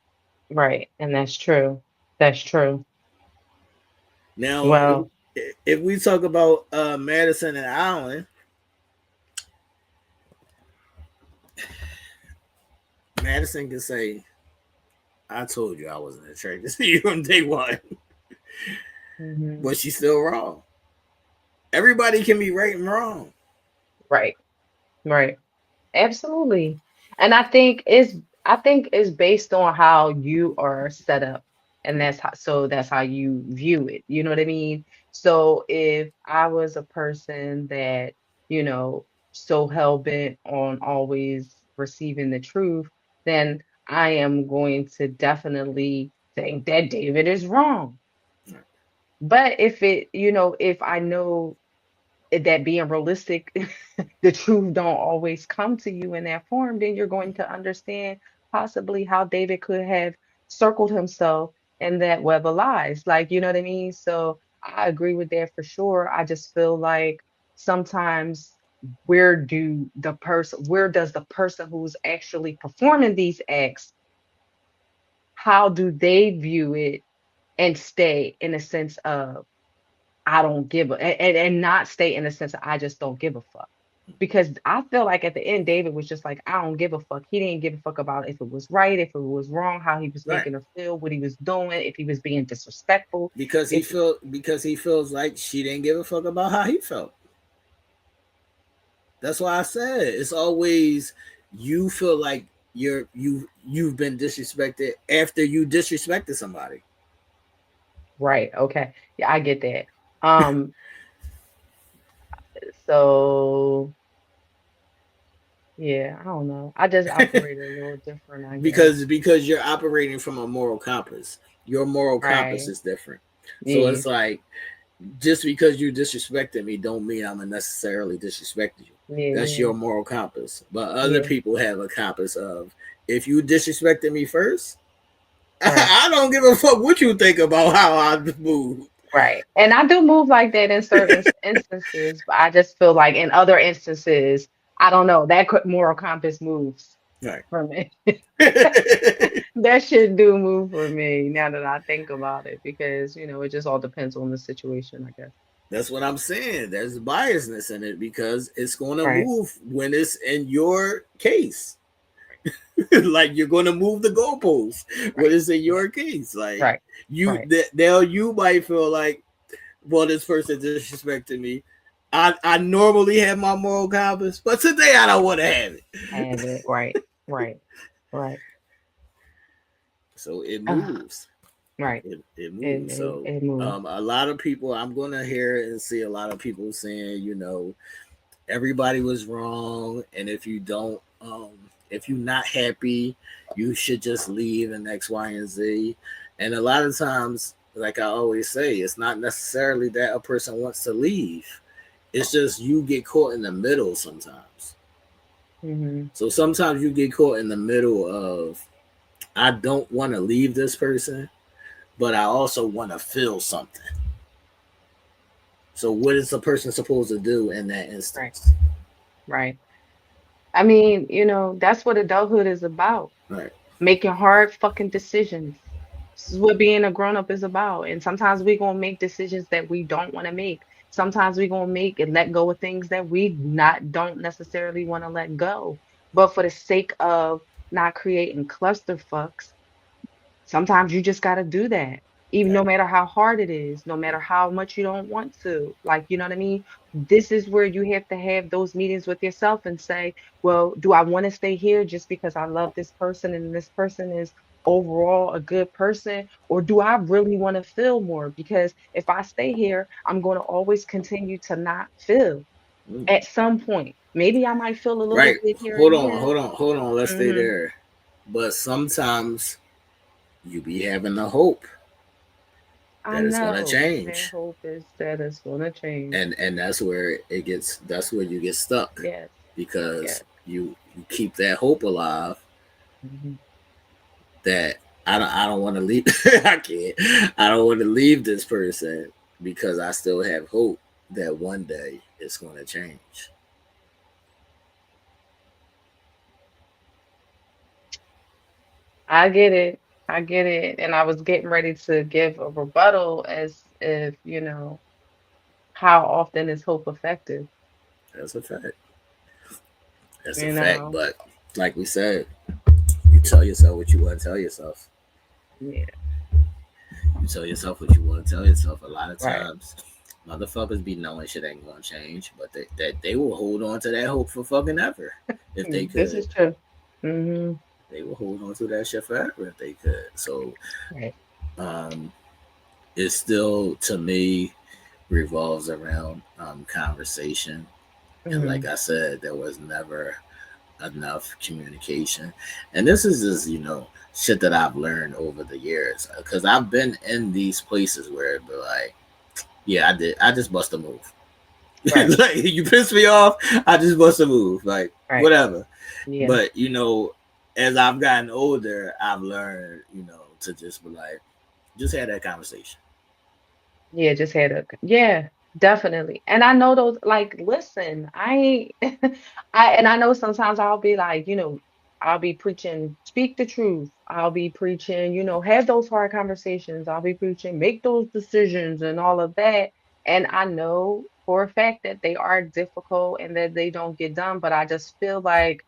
Right. And that's true. That's true. Now, Well, if we talk about Madison and Allen, Madison can say, I told you I wasn't attracted to you on day one, mhm. but she's still wrong. Everybody can be right and wrong. Right. Right. Absolutely. And I think it's based on how you are set up. And that's how you view it. You know what I mean? So if I was a person that, you know, so hell bent on always receiving the truth, then I am going to definitely think that David is wrong. But if I know that being realistic, the truth don't always come to you in that form, then you're going to understand possibly how David could have circled himself in that web of lies. Like, you know what I mean? So I agree with that for sure. I just feel like sometimes where does the person who's actually performing these acts, how do they view it and stay in a sense of I don't give a and not stay in the sense of I just don't give a fuck. Because I feel like at the end, David was just like, I don't give a fuck. He didn't give a fuck about if it was right, if it was wrong, how he was Right. making her feel, what he was doing, if he was being disrespectful. Because If he feels like she didn't give a fuck about how he felt. That's why I said it's always you feel like you've been disrespected after you disrespected somebody. right, okay. Yeah, I get that. Um, so yeah, I don't know. I just operate a little different, I guess. Because you're operating from a moral compass. Your moral compass Right. is different. So Yeah. it's like just because you disrespected me don't mean I'm gonna necessarily disrespect you. That's Yeah. your moral compass. But other Yeah. people have a compass of if you disrespected me first, Right. I don't give a fuck what you think about how I move. Right. And I do move like that in certain instances, but I just feel like in other instances, I don't know, moral compass moves Right. for me. That shit do move for me now that I think about it, because, it just all depends on the situation, I guess. That's what I'm saying. There's biasness in it because it's going to Right. move when it's in your case. Like you're going to move the goalposts when it's in your case. Like Right. you, Right. now you might feel like, well, this person disrespected me. I normally have my moral compass, but today I don't want to have it. Have it. Right. Right. Right. So it Ah, moves. right. It It, moves. it, So it moves. a lot of people, I'm going to hear and see a lot of people saying, everybody was wrong, and if you're not happy, you should just leave and X, Y, and Z. And a lot of times like I always say, it's not necessarily that a person wants to leave. It's just you get caught in the middle sometimes. Mm-hmm. So sometimes you get caught in the middle of I don't want to leave this person, but I also want to feel something. So what is a person supposed to do in that Right. instance? Right. I mean, that's what adulthood is about. Right. Making hard fucking decisions. This is what being a grown up is about. And sometimes we're gonna make decisions that we don't want to make. Sometimes we're gonna make and let go of things that we not don't necessarily want to let go. But for the sake of not creating clusterfucks, sometimes you just got to do that, even no Right. matter how hard it is, no matter how much you don't want to. Like, you know what I mean? This is where you have to have those meetings with yourself and say, well, do I want to stay here just because I love this person and this person is overall a good person? Or do I really want to feel more? Because if I stay here, I'm going to always continue to not feel Mm. at some point. Maybe I might feel a little Right. bit here Hold and on. there. Hold on. Let's stay Hmm. there. But sometimes you be having the hope I that it's going to know their change, hope is that it's going to change. and that's where it gets. That's where you get stuck Yes, because yes. you keep that hope alive Mhm. that I don't want to leave. I can't. I don't want to leave this person because I still have hope that one day it's going to change. I get it. I get it. And I was getting ready to give a rebuttal as if, how often is hope effective? That's a fact. That's a You fact. know? But like we said, you tell yourself what you want to tell yourself. Yeah, You tell yourself what you want to tell yourself. A lot of right. times, motherfuckers be knowing shit ain't gonna change, but they will hold on to that hope for fucking ever if they This could. is true. Hmm. They will hold on to that shit forever if they could. So, Right. um, it still to me revolves around conversation, and like Hmm. I said, there was never enough communication, and this is just shit that I've learned over the years because I've been in these places where it'd be like, yeah, I just must have moved. Right. Like you pissed me off, I just must have moved. Like Right. whatever. Yeah. But as I've gotten older, I've learned, to just be like, just have that conversation. Yeah, just had a yeah, definitely. And I know those like listen, I ain't I know sometimes I'll be like, I'll be preaching, speak the truth. I'll be preaching, have those hard conversations. I'll be preaching, make those decisions and all of that. And I know for a fact that they are difficult and that they don't get done, but I just feel like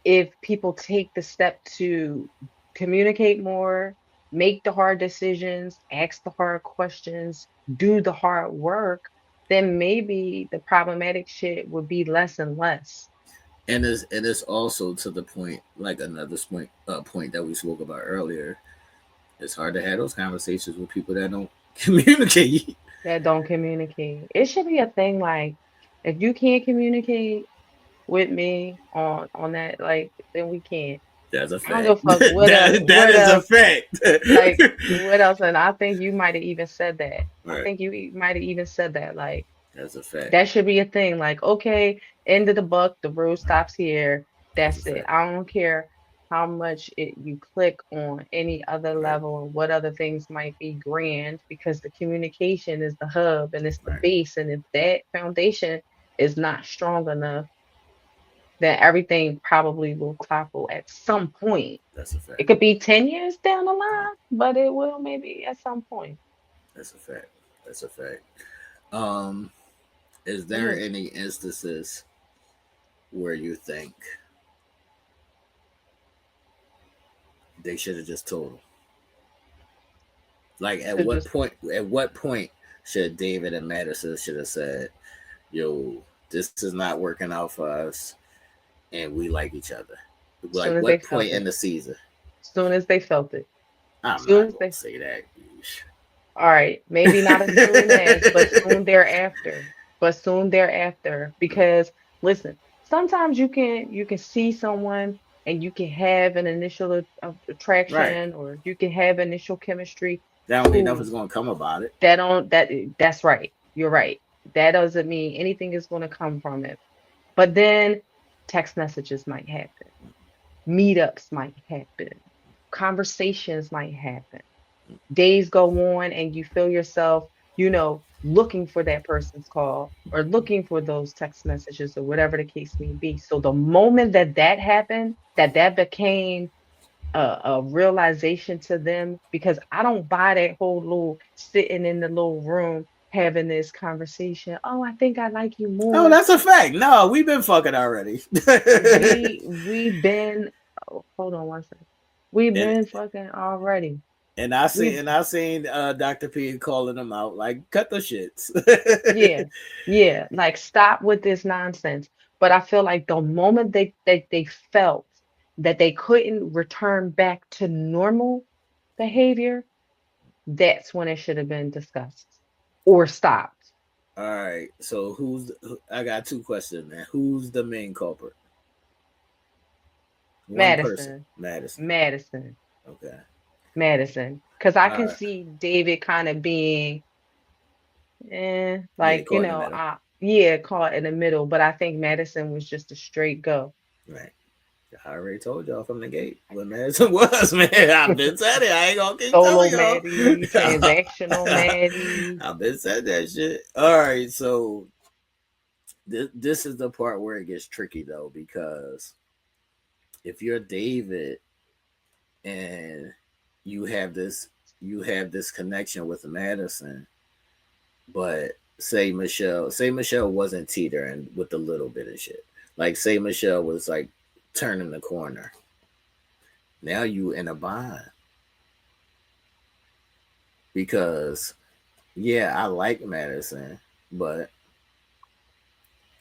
if people take the step to communicate more, make the hard decisions, ask the hard questions, do the hard work, then maybe the problematic shit would be less and less. And it's also to the point, like another point that we spoke about earlier. It's hard to have those conversations with people that don't communicate. That don't communicate. It should be a thing like if you can't communicate with me on that, like then we can't. That's a I don't fact. give a fuck That what is a else. Like fact. what else? And I think you might have even said that. I Right. think you might have even said that. Like That's a fact. that should be a thing. Like, okay, end of the buck, the road stops here. That's a That's it. fact. I don't care how much you click on any other Right. level and what other things might be grand because the communication is the hub and it's the Right. base. And if that foundation is not strong enough, then everything probably will topple at some point. That's a It fact. could be 10 years down the Right. line, but it will maybe at some point. That's a fact. That's a fact. Um, is It there is. any instances where you think they should have just told him? Like at So what just point? At what point should David and Madison should have said, "Yo, this is not working out for us, and we like each other." soon Like as they what felt point it. in the season? Soon as they felt it. I'm Soon not as gonna they say that. All right, maybe not as soon as, but soon thereafter. But soon thereafter, because listen, sometimes you can see someone and you can have an initial Right. attraction or you can have initial chemistry, That don't mean Who nothing's gonna come about it. that's right. You're right. That doesn't mean anything is going to come from it. But then text messages might happen. Meetups might happen. Conversations might happen. Days go on and you feel yourself, looking for that person's call or looking for those text messages or whatever the case may be. So the moment that happened, that became a realization to them, because I don't buy that whole little sitting in the little room having this conversation. Oh, I think I like you Oh, more. that's a fact. No, we've been fucking already. We've been, oh, hold on one second. We've and been fucking already. and I seen We and I seen Dr. P calling them out like cut the shits. Yeah, yeah, like stop with this nonsense. But I feel like the moment they felt that they couldn't return back to normal behavior, that's when it should have been discussed or stopped. All right, so I got two questions, man. Who's the main culprit? One person, Madison, Madison. Madison, Okay. Madison. Because I All can right. see David kind of being, Yeah, like, caught in the middle. yeah, caught in the middle. But I think Madison was just a straight go. Right. I already told y'all from the gate what Madison was, man. I've been saying it. I ain't gonna keep Solo telling Maddie, y'all. transactional Maddie. I've been saying that shit. All right, so this is the part where it gets tricky though, because if you're David and you have this connection with Madison, but say Michelle wasn't teetering with a little bit of shit. Like say Michelle was like turning the corner. Now you in a bind. Because yeah, I like Madison, but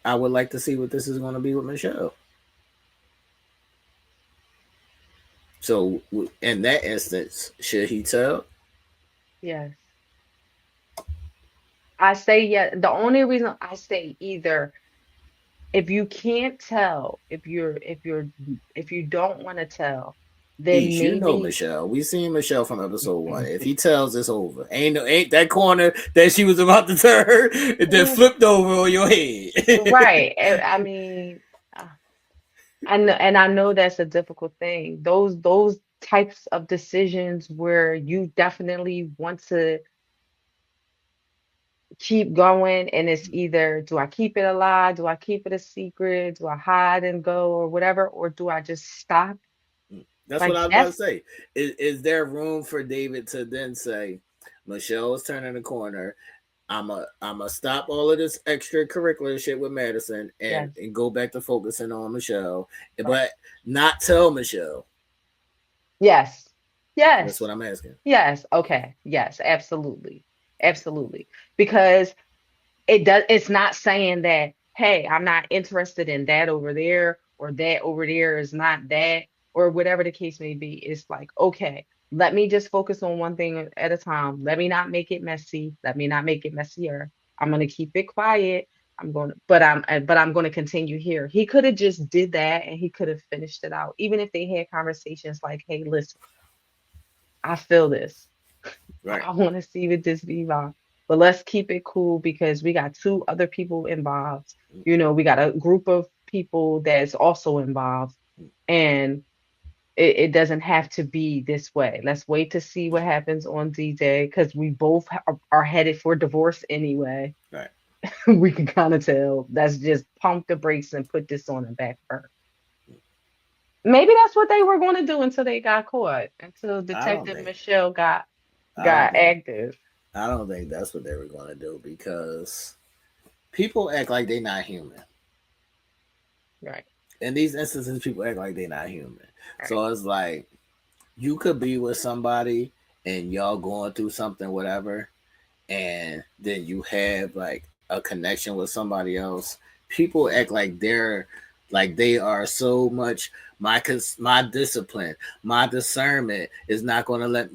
I would like to see what this is going to be with Michelle. So in that instance, should he tell? Yes. I say yeah. The only reason I say either, if you can't tell, if you don't want to tell, then East, you know maybe Michelle. We seen Michelle from episode 1. If he tells, it's over. Ain't that corner that she was about to turn that flipped over on your head. right. I mean, I know that's a difficult thing. Those types of decisions where you definitely want to keep going, and it's either, do I keep it alive, do I keep it a secret, do I hide and go or whatever, or do I just stop? That's what Like I was about to that's say. Is there room for David to then say, Michelle is turning the corner. I'm a stop all of this extracurricular shit with Madison yes, and go back to focusing on Michelle, right. but not tell Michelle. Yes. That's Yes. what I'm asking. Yes. Okay. Yes, absolutely. Absolutely. Because it's not saying that, hey, I'm not interested in that over there, or that over there is not that, or whatever the case may be. It's like, okay, let me just focus on one thing at a time. Let me not make it messy. Let me not make it messier. I'm gonna keep it quiet. But I'm going to continue here. He could have just did that and he could have finished it out. Even if they had conversations like, hey, listen, I feel this. Right. I want to see what this be about. But let's keep it cool because we got two other people involved. We got a group of people that's also involved. And it doesn't have to be this way. Let's wait to see what happens on D-Day, because we both are headed for divorce anyway. Right. We can kind of tell. Let's just pump the brakes and put this on the back burner. Maybe that's what they were going to do until they got caught, until I don't Detective think. Michelle got I don't got think. active. I don't think that's what they were going to do, because people act like they're not human. Right. In these instances, people act like they're not human. Right. So it's like you could be with somebody and y'all going through something, whatever, and then you have like a connection with somebody else. People act like they are so much my discipline, my discernment is not going to let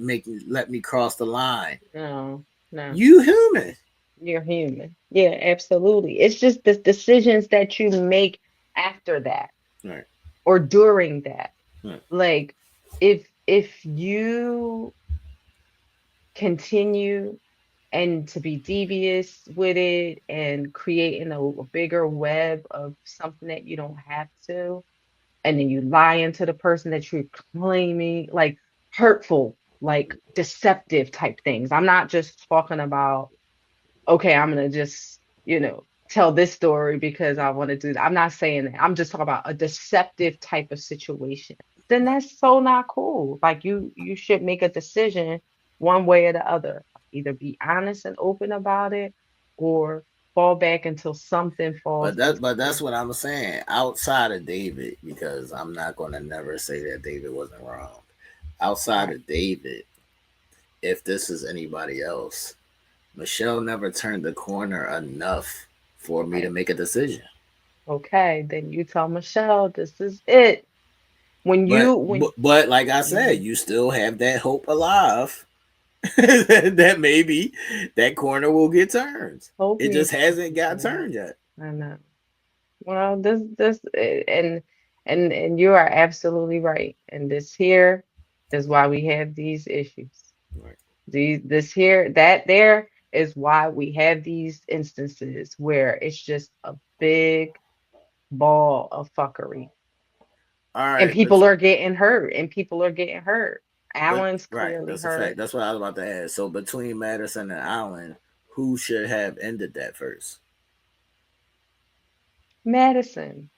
me cross the line. No, no. You human. You're human. Yeah, absolutely. It's just the decisions that you make after that, Right. or during that. Right. Like if you continue and to be devious with it and creating a bigger web of something that you don't have to, and then you lie into the person that you're claiming, like hurtful, like deceptive type things. I'm not just talking about, okay, I'm gonna just, tell this story because I want to do that. I'm not saying that. I'm just talking about a deceptive type of situation. Then that's so not cool. Like you should make a decision one way or the other. Either be honest and open about it or fall back until something falls into But that's place. what I'm saying. Outside of David, because I'm not gonna never say that David wasn't wrong. Outside Right. of David, if this is anybody else, Michelle never turned the corner enough for me to Right. make a decision. Okay. Then you tell Michelle this is it. But like I said, Mhm. you still have that hope alive that maybe that corner will get turned. Hope It just needs to hasn't be got there. turned yet. I know. Well, and you are absolutely right. And this here is why we have these issues. Right. This here, that there is why we have these instances where it's just a big ball of fuckery. All And right, people are getting hurt, and people are getting hurt. but Alan's right, clearly that's a fact. hurt. That's what I was about to ask. So between Madison and Allen, who should have ended that first? Madison.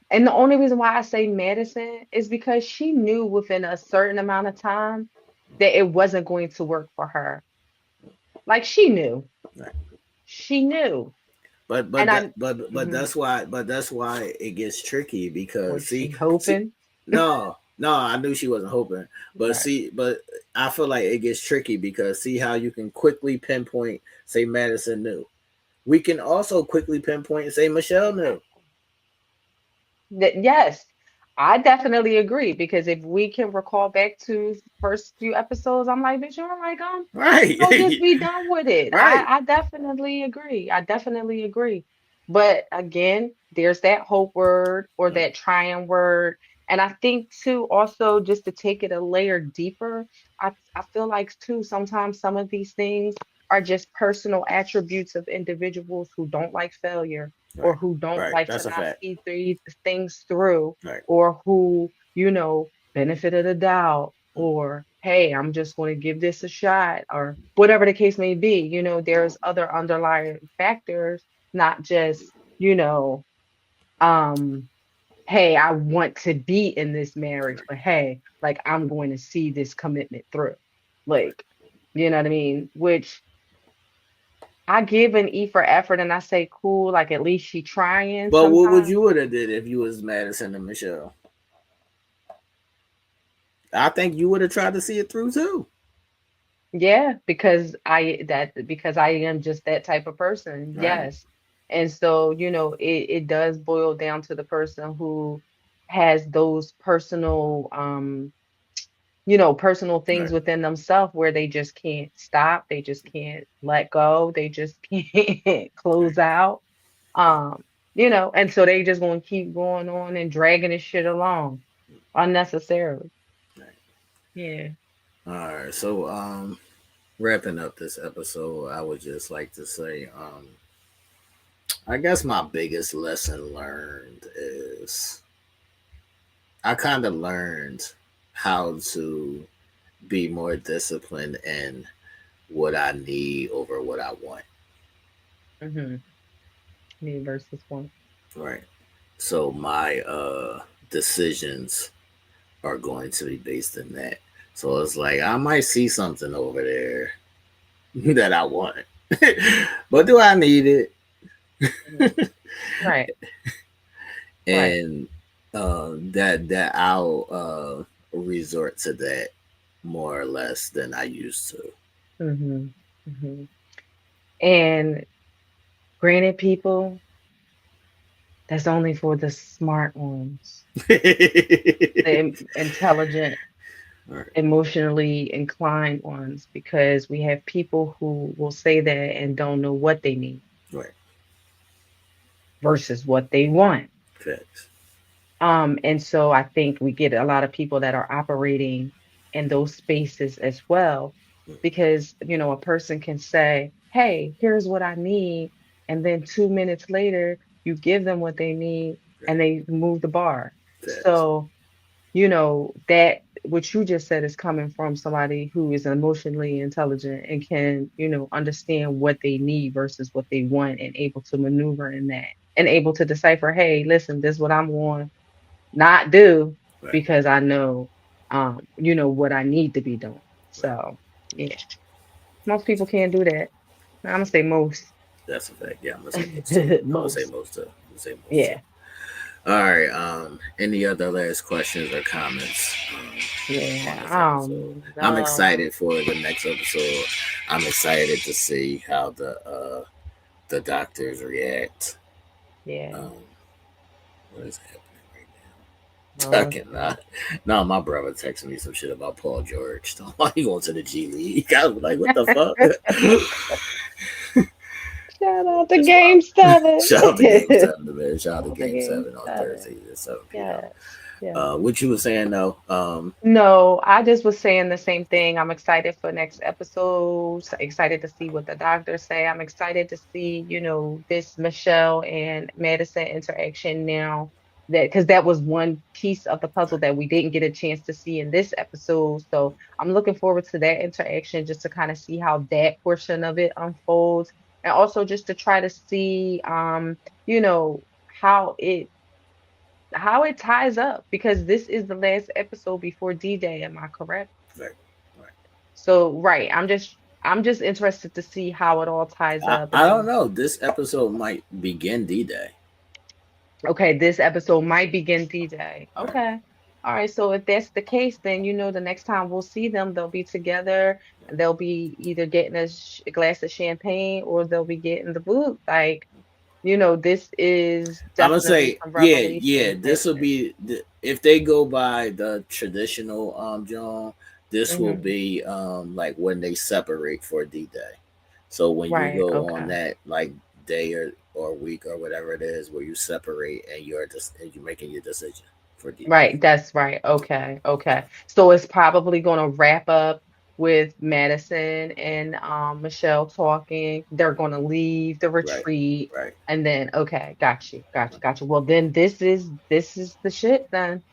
And the only reason why I say Madison is because she knew within a certain amount of time that it wasn't going to work for her. Like she knew. Right. She knew. But And but that I but mhm. that's why it gets tricky because Was she see hoping? no, I knew she wasn't hoping. Right. But I feel like it gets tricky because see how you can quickly pinpoint, say Madison knew. We can also quickly pinpoint and say Michelle knew. Yes, I definitely agree because if we can recall back to first few episodes, I'm like, bitch, you're like, Right. go just be done with it. I, Right. I definitely agree. I definitely agree. But again, there's that hope word or Right. that trying word. And I think too, also just to take it a layer deeper, I feel like too, sometimes some of these things are just personal attributes of individuals who don't like failure or Right. who don't Right. like to That's a not fact. see things through, Right. or who, benefit of the doubt, or hey, I'm just going to give this a shot, or whatever the case may be. There's other underlying factors, not just, you know, um, hey, I want to be in this marriage, but hey, like I'm going to see this commitment through. Like, you know what I mean? Which I give an E for effort and I say, cool, like at least she trying But what would sometimes. you would have did if you was Madison and Michelle? I think you would have tried to see it through too. Yeah, because I am just that type of person. Right. Yes. And so, it does boil down to the person who has those personal things Right. within themselves where they just can't stop, they just can't let go, they just can't close Right. out. And so they just gonna keep going on and dragging this shit along unnecessarily. Right. Yeah. All right. So wrapping up this episode, I would just like to say, I guess my biggest lesson learned is I kind of learned how to be more disciplined in what I need over what I want. Mm-hmm. Me versus one. Right. So my decisions are going to be based in that. So it's like I might see something over there that I want. But do I need it? Mhm. Right. Right. And that I'll resort to that more or less than I used to. Mm-hmm. Mm-hmm. And granted, people, that's only for the smart ones, the intelligent, Right. emotionally inclined ones, because we have people who will say that and don't know what they need Right. versus what they want. Facts. And so I think we get a lot of people that are operating. in those spaces as well. Because, a person can say, hey, here's what I need. And then 2 minutes later, you give them what they need and they move the bar. Facts. So, that what you just said is coming from somebody who is emotionally intelligent and can, understand what they need versus what they want and able to maneuver in that and able to decipher, hey, listen, this is what I'm going to not do Right. because I know, what I need to be doing. Right. So, yeah, most people can't do that. I'm gonna say most. That's a fact. Yeah, I'm gonna say most too. I'm gonna say Most. most too. I'm gonna say most too. Yeah. All right. Any other last questions or comments on Yeah. this episode? I'm No. excited for the next episode. I'm excited to see how the doctors react. Yeah. Um, what is happening right now? I Oh, cannot. No, my brother texted me some shit about Paul George. So why he going to the G League? I was like, what the fuck? shout out to Just wild. Game 7. Shout out to Game Seven, man. Shout out Shout to out to Game Game Seven on 7. Thursday at 7 p.m. Yes. Yes. What you were saying though? No, I just was saying the same thing. I'm excited for next episodes. Excited to see what the doctors say. I'm excited to see, this Michelle and Madison interaction now, that because that was one piece of the puzzle that we didn't get a chance to see in this episode. So I'm looking forward to that interaction just to kind of see how that portion of it unfolds. And also just to try to see you know, how it ties up because this is the last episode before D-Day, am I correct? Right, right. So, right, I'm just interested to see how it all ties up. And I don't then, know. This episode might begin D-Day. okay, this episode might begin D-Day. Right. Okay. All right, so if that's the case, then the next time we'll see them, they'll be together and they'll be either getting a glass of champagne or they'll be getting the boot. Like, this is I'm gonna definitely say, some yeah, yeah. revelation This will happening. be if they go by the traditional John. This will Hmm. be like when they separate for D-Day. So when you Right, go on okay. that like day or week or whatever it is where you separate and you're making your decision for D-Day. Right, that's right. Okay, okay. So it's probably going to wrap up with Madison and Michelle talking. They're going to leave the Right, retreat, right. and then okay, got you, got you, got you. Well, then this is the shit. Then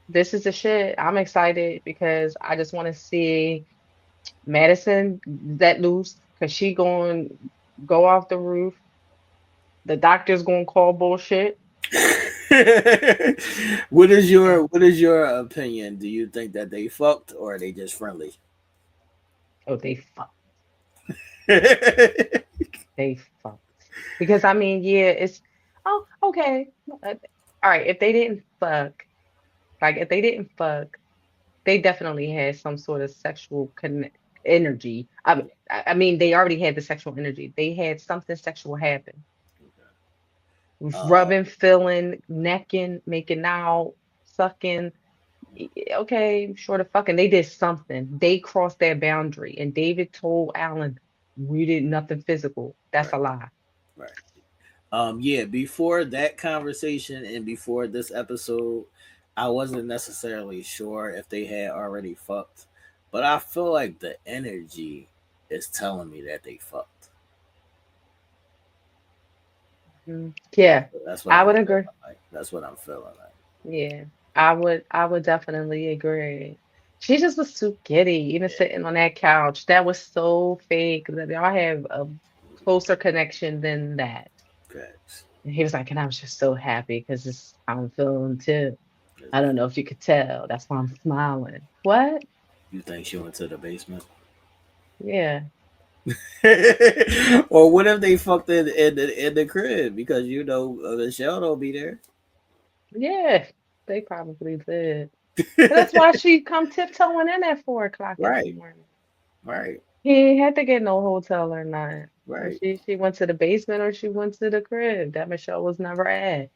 this is the shit. I'm excited because I just want to see Madison let loose because she going to go off the roof. The doctor's going to call bullshit. And What is your opinion? Do you think that they fucked or are they just friendly? oh, they fucked. Because I mean, yeah, it's oh, okay. All right, if they didn't fuck, like if they didn't fuck, they definitely had some sort of sexual energy. I mean, they already had the sexual energy. They had something sexual happen. uh, Rubbing, feeling, necking, making out, sucking. Okay, short of fucking, they did something. They crossed their boundary. And David told Alan, we did nothing physical. That's right, a lie. right. Yeah, before that conversation and before this episode, I wasn't necessarily sure if they had already fucked, but I feel like the energy is telling me that they fucked. Yeah, That's what I I'm would feeling agree. like. That's what I'm feeling like. Yeah, I would definitely agree. She just was too giddy, even Yeah, sitting on that couch. That was so fake that y'all have a closer connection than that. facts. And he was like, and I was just so happy because it's how I'm feeling too. Is I it- don't know if you could tell. That's why I'm smiling. What? You think she went to the basement? Yeah. Or what if they fucked in the crib because Michelle don't be there. Yeah, they probably did. But that's why she come tiptoeing in at 4 o'clock in the Right, morning. right, He ain't had to get no hotel or nothing. right. She went to the basement or she went to the crib that Michelle was never at.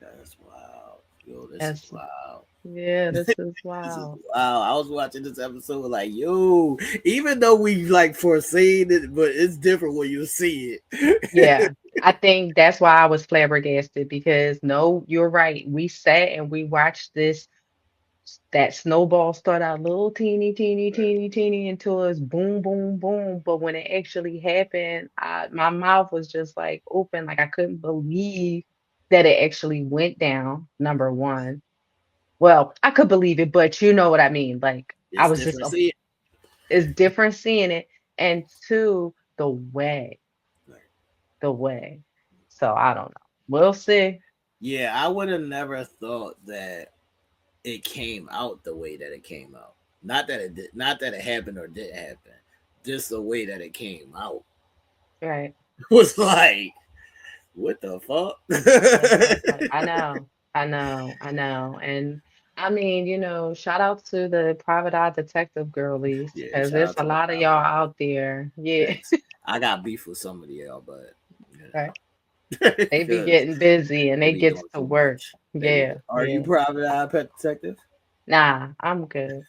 That's wild. Yo, this is That's wild. yeah, this is This is wild. wow. I was watching this episode like, yo, even though we like foreseen it, but it's different when you see it. Yeah. I think that's why I was flabbergasted because no, you're right. We sat and we watched this that snowball started out little teeny until it's boom, boom, boom. But when it actually happened, my mouth was just like open, like I couldn't believe that it actually went down. Number one, well, I could believe it, but you know what I mean. Like I It's was just, different. See, it's different seeing it, and two, the way. So I don't know. We'll see. yeah, I would have never thought that it came out the way that it came out. Not that it did, not that it happened or didn't happen. Just the way that it came out Right. was like, what the fuck? Yeah, I was like, I know. And I mean, shout out to the private eye detective girlies, Yeah, because shout there's out a to the lot of private y'all eye. out there. Yeah, Facts. I got beef with some of y'all, but right. They be because getting busy and they they be get doing to too work. much. Yeah, Are you yeah. private eye pet detective? Nah, I'm good.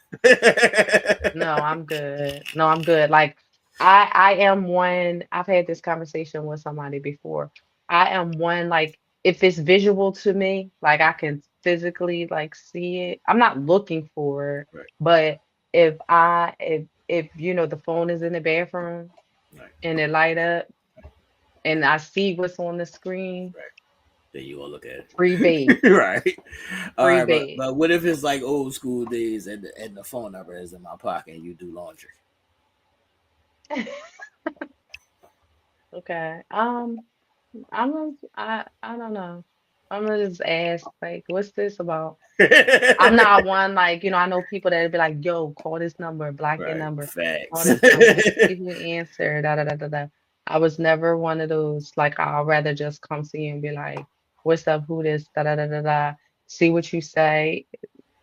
No, I'm good. No, I'm good. Like I am one, I've had this conversation with somebody before. I am one, like if it's visual to me, like I can physically like see it. I'm not looking for it, Right, but if the phone is in the bathroom right, and it light up and I see what's on the screen, right. Then you gonna look at free bait, it. Right. All free right, but bait. but what if it's like old school days and the phone number is in my pocket and you do laundry? Okay. I don't know. I'm gonna just ask, like, what's this about? I'm not one, like, I know people that'd be like, yo, call this number, block your Right. number, call Facts. this number, see who answer, da da da da da. I was never one of those, like, I'll rather just come to you and be like, what's up, who this, da da da da da. See what you say.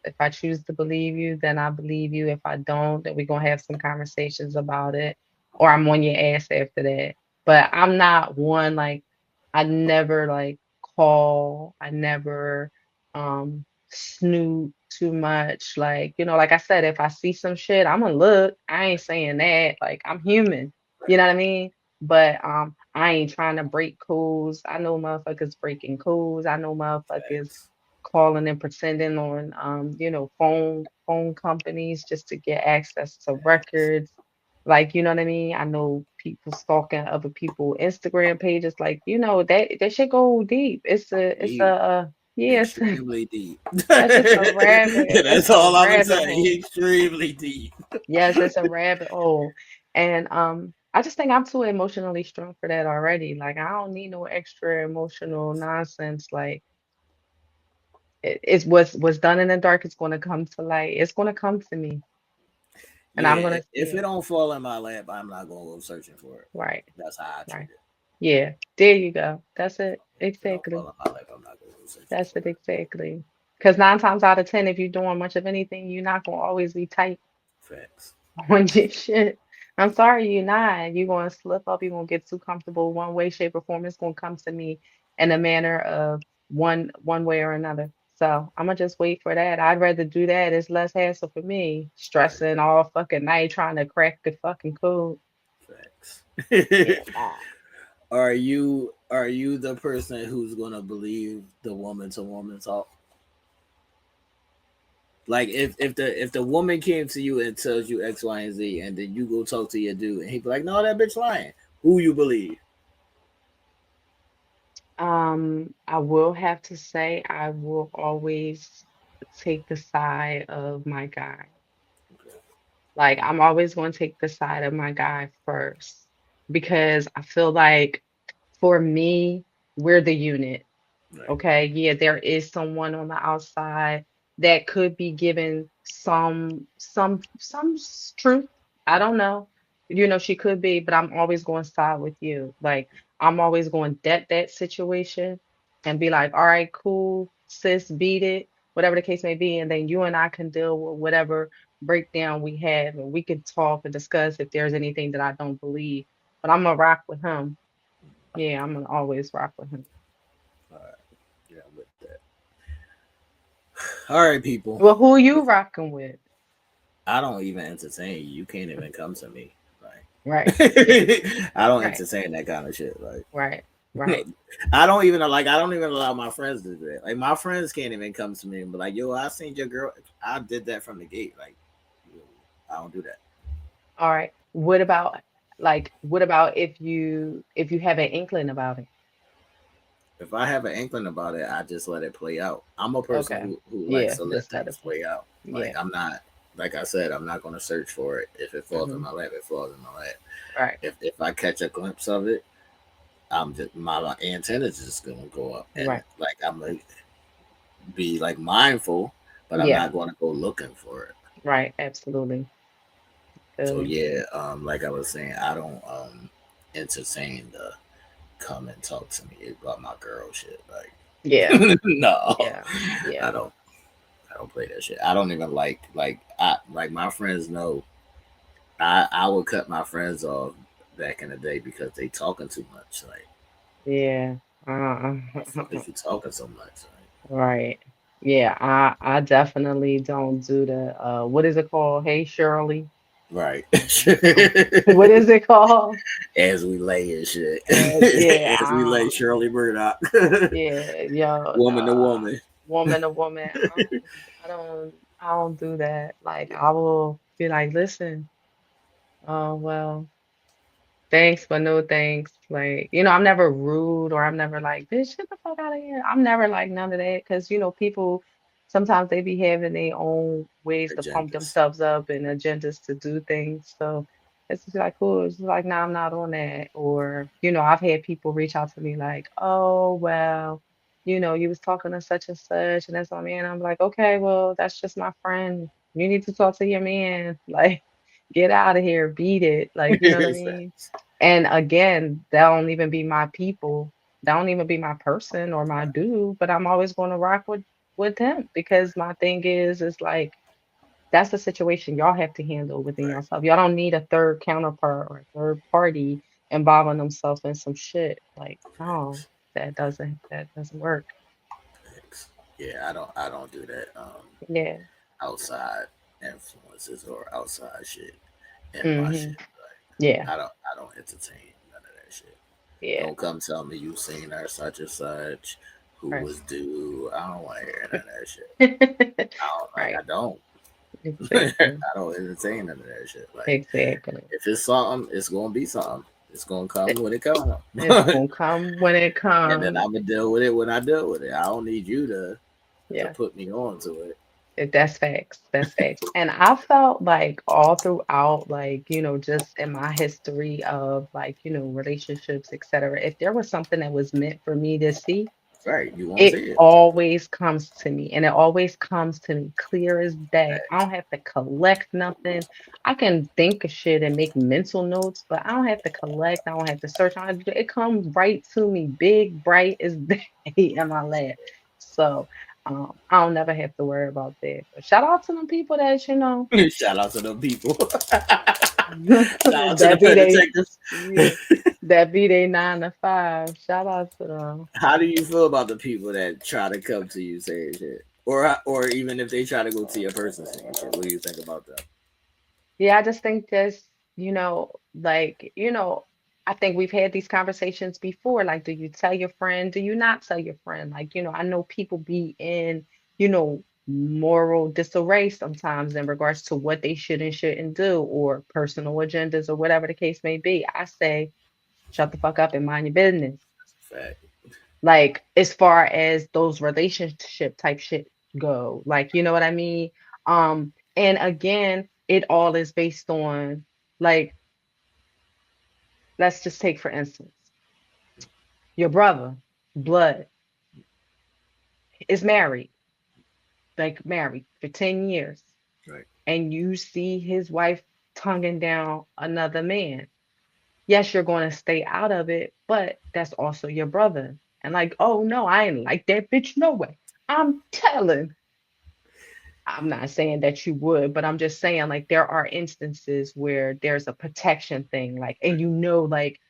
If I choose to believe you, then I believe you. If I don't, then we're gonna have some conversations about it. Or I'm on your ass after that. But I'm not one, like, I never like call, I never snoop too much. Like, like I said, if I see some shit, I'm gonna look. I ain't saying that. Like I'm human. You know what I mean? But I ain't trying to break codes. I know motherfuckers breaking codes. I know motherfuckers Facts. calling and pretending on phone companies just to get access to records. Like, you know what I mean? I know people stalking other people Instagram pages. Like, that should go deep. Deep. Yeah, Extremely deep. that's just a That's it's a all I'm gonna rabbit say. hole. Extremely deep. Yes, it's a rabbit hole. And I just think I'm too emotionally strong for that already. Like I don't need no extra emotional nonsense. Like it's what's done in the dark is gonna come to light. It's gonna come to me and I'm Yeah, gonna see if it it. don't fall in my lap, I'm not gonna go searching for it. Right, That's how I treat right. it. Yeah, there you go. That's it. If it don't Exactly. fall in my lap, I'm not gonna go searching That's for it it. exactly. Because nine times out of ten, if you're doing much of anything, you're not gonna always be tight Facts. on your shit. I'm sorry, you're not. You're gonna slip up. You're gonna get too comfortable one way, shape, or form. It's gonna come to me in a manner of one way or another. So I'm gonna just wait for that. I'd rather do that. It's less hassle for me. Right. Stressing all fucking night trying to crack the fucking code. Facts. Yeah, nah. Are you the person who's gonna believe the woman to woman talk? Like if the woman came to you and tells you X, Y, and Z, and then you go talk to your dude, and he be like, "No, that bitch lying." Who you believe? I will have to say I will always take the side of my guy. Like I'm always going to take the side of my guy first because I feel like for me, we're the unit. Right. Okay, yeah, there is someone on the outside that could be given some truth. I don't know. She could be, but I'm always going to side with you. Like I'm always going to debt that situation and be like, all right, cool, sis, beat it, whatever the case may be, and then you and I can deal with whatever breakdown we have, and we can talk and discuss if there's anything that I don't believe. But I'm gonna rock with him. Yeah, I'm gonna always rock with him. All right. Yeah, I'm with that. All right, people. Well, who you rocking with? I don't even entertain you. You can't even come to me. Like Right. Yeah. I don't Right. entertain that kind of shit. Like Right. Right. I don't even allow my friends to do that. Like my friends can't even come to me and be like, "Yo, I seen your girl." I did that from the gate. Like, I don't do that. All right. What about if you have an inkling about it? If I have an inkling about it, I just let it play out. I'm a person Okay. who likes Yeah, to let just let it things play. play out. Yeah. Like I'm not, like I said, I'm not going to search for it. If it falls in Hmm. my lap, it falls in my lap. Right. If I catch a glimpse of it, I'm just my antenna's just going to go up, and Right. like I'm gonna be like mindful, but I'm Yeah. not going to go looking for it. Right. Absolutely. Feel So you. yeah, like I was saying, I don't entertain the come and talk to me about my girl shit. Yeah. Like, no, Yeah. Yeah. I don't. I don't play that shit. I don't even like I like my friends know I would cut my friends off back in the day because they talking too much. Like, Yeah. the fuck is you talking so much? Right. Yeah, I definitely don't do the what is it called? Hey Shirley. Like, What right. is it called? As we lay and shit. Yeah, As we lay Shirley Murdoch. yeah, yo, Woman to no, woman. woman to woman. I don't do that. Like I will be like, listen, oh well, thanks, but no thanks. Like, I'm never rude or I'm never like, bitch, get the fuck out of here. I'm never like none of that because, people sometimes they be having their own ways to pump Agendas. themselves up and agendas to do things. So it's just like, cool. It's just like, nah, I'm not on that. Or, I've had people reach out to me like, oh, well, you was talking to such and such, and that's my man. I'm like, okay, well, that's just my friend. You need to talk to your man. Like, get out of here, beat it. Like, you know what I mean? Facts. And again, that don't even be my people. That don't even be my person or my dude, but I'm always going to rock with him because my thing is like that's a situation y'all have to handle within Right. yourself. Y'all don't need a third counterpart or a third party involving themselves in some shit. Like, no, Facts. that doesn't work. Facts. Yeah, I don't do that. Yeah. Outside influences or outside shit in my Hmm. shit. Yeah. I don't entertain none of that shit. Yeah. Don't come tell me you seen her such and such, who Right. was due. I don't want to hear none of that shit. I don't like. Right. I don't. Exactly. I don't entertain none of that shit. Like Exactly. if it's something, it's gonna be something. It's gonna come when it comes, It's and gonna come when it then comes. I'm gonna deal with it when I deal with it. I don't need you to Yeah. put me on to it. That's facts. That's facts. And I felt like all throughout, like, just in my history of like, relationships, etc., if there was something that was meant for me to see, Right? You want to it see it? always comes to me. And it always comes to me clear as day. I don't have to collect nothing. I can think of shit and make mental notes, but I don't have to collect. I don't have to search. It comes right to me, big, bright as day in my lap. So I don't never have to worry about that. But shout out to them people that, Shout out to them people. Shout out to the that be they, detectives. yeah, that be they 9 to 5. Shout out to them. How do you feel about the people that try to come to you saying shit, or even if they try to go to your person saying shit? What do you think about them? Yeah, I just think just, like, I think we've had these conversations before. Like, do you tell your friend? Do you not tell your friend? Like, I know people be in, moral disarray sometimes in regards to what they should and shouldn't do or personal agendas or whatever the case may be. I say, shut the fuck up and mind your business. Fact. Like, as far as those relationship type shit go, like, you know what I mean? And again, it all is based on, like, let's just take for instance, your brother, blood, is married, like married for 10 years, Right. and you see his wife tonguing down another man. Yes, you're going to stay out of it, but that's also your brother. And like, oh no, I ain't like that bitch, no way. I'm telling. I'm not saying that you would, but I'm just saying like there are instances where there's a protection thing, like, and like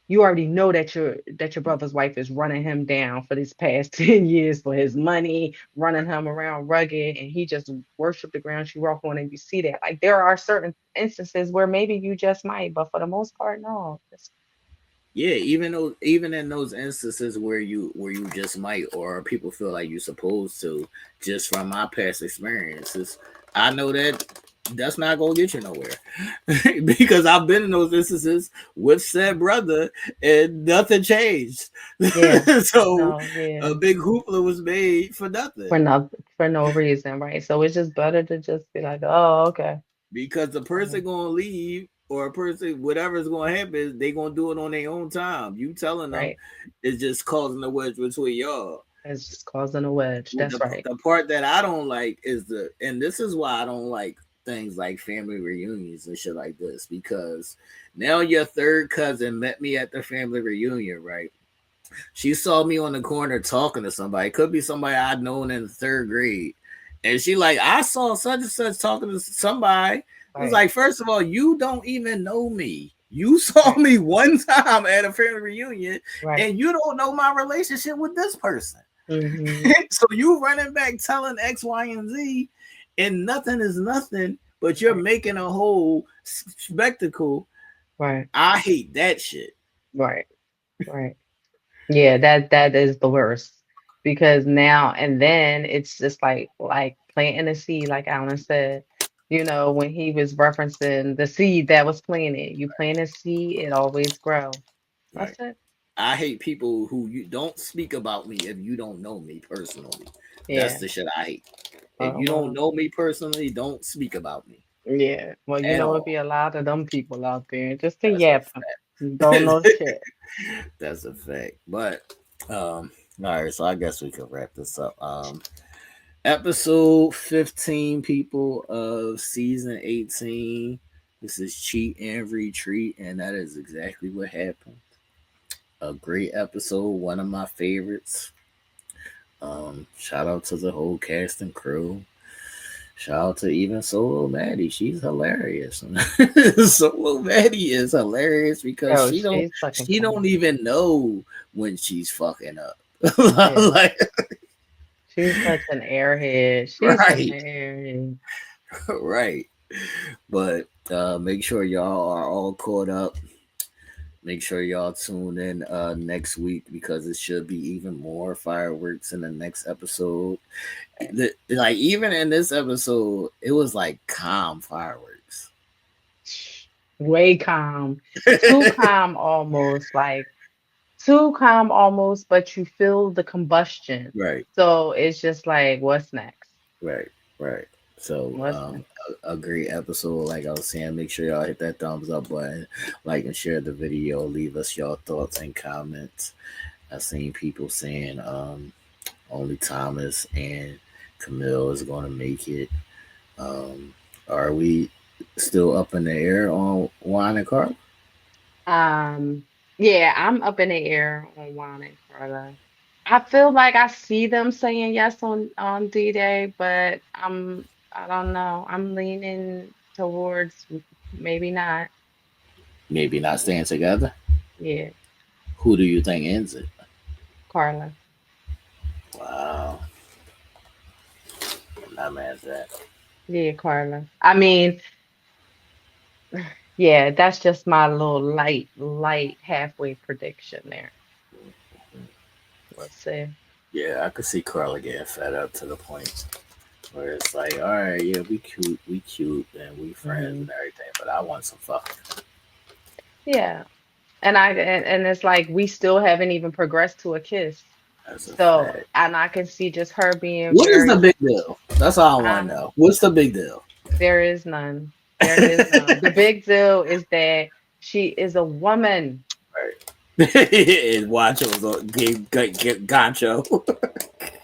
you already know that your brother's wife is running him down for these past 10 years for his money, running him around rugged, and he just worship the ground she walk on, and you see that. Like there are certain instances where maybe you just might, but for the most part, no. Yeah, even in those instances where you just might, or people feel like you're supposed to, just from my past experiences, I know that that's not gonna get you nowhere because I've been in those instances with said brother and nothing changed. Yeah. So No, yeah. a big hoopla was made for nothing For no reason, right? So it's just better to just be like, oh, okay. because the person gonna leave or a person whatever's gonna happen, they gonna do it on their own time. You telling them Right. is just causing a wedge between y'all. It's just causing a wedge. That's right. The part that I don't like is and this is why I don't like things like family reunions and shit like this because now your third cousin met me at the family reunion, right? She saw me on the corner talking to somebody. Could be somebody I'd known in the third grade. And she like, I saw such and such talking to somebody. It was Right. like, first of all, you don't even know me. You saw Right. me one time at a family reunion, Right. and you don't know my relationship with this person. Mm-hmm. So you running back telling X, Y, and Z, and nothing is nothing, but you're Right. making a whole spectacle. Right. I hate that shit. Right. Right. Yeah, that is the worst because now and then it's just like planting a seed, like Alan said. When he was referencing the seed that was planted, you plant a seed, it always grow. Right. That's it. I hate people who you don't speak about me if you don't know me personally. That's Yeah. the shit I hate. If Oh you don't well. know me personally, don't speak about me Yeah. Well, at it'd be all. a lot of them people out there just to That's a yap. Don't know fact. shit. That's a fact. But all right, so I guess we could wrap this up. Episode 15, people of season 18. This is Cheat and Retreat, and that is exactly what happened. A great episode, one of my favorites. Shout out to the whole cast and crew. Shout out to even Solo Maddie. She's hilarious. Solo Maddie is hilarious because Oh, she don't she's fucking she don't funny. even know when she's fucking up. Yeah. Like She's such an airhead. She's such an right, airhead. right. But make sure y'all are all caught up. Make sure y'all tune in next week because it should be even more fireworks in the next episode. Like even in this episode, it was like calm fireworks. Way calm. Too calm almost, like too calm almost, but you feel the combustion. Right, So it's just like, what's next? right, right. So What's next? a great episode. Like I was saying, make sure y'all hit that thumbs up button, like and share the video. Leave us your thoughts and comments. I've seen people saying only Thomas and Camille is going to make it. Um, are we still up in the air on Juan and Carl? Um, yeah, I'm up in the air on Juan and Carla. I feel like I see them saying yes on D-Day, but I don't know. I'm leaning towards maybe not. Maybe not staying together. Yeah, Who do you think ends it? Carla. Wow, I'm not mad at that. Yeah, Carla. I mean, yeah, that's just my little light halfway prediction there. Let's see. Yeah, I could see Carla getting fed up to the point where it's like, all right, yeah, we cute, and we friends Hmm. and everything, but I want some fucking. Yeah. And it's like we still haven't even progressed to a kiss. That's a So, fact. and I can see just her being What is the very, big deal? That's all I want to um, know. What's the big deal? there is none. There is none. The big deal is that she is a woman. And watch it was a get Gancho.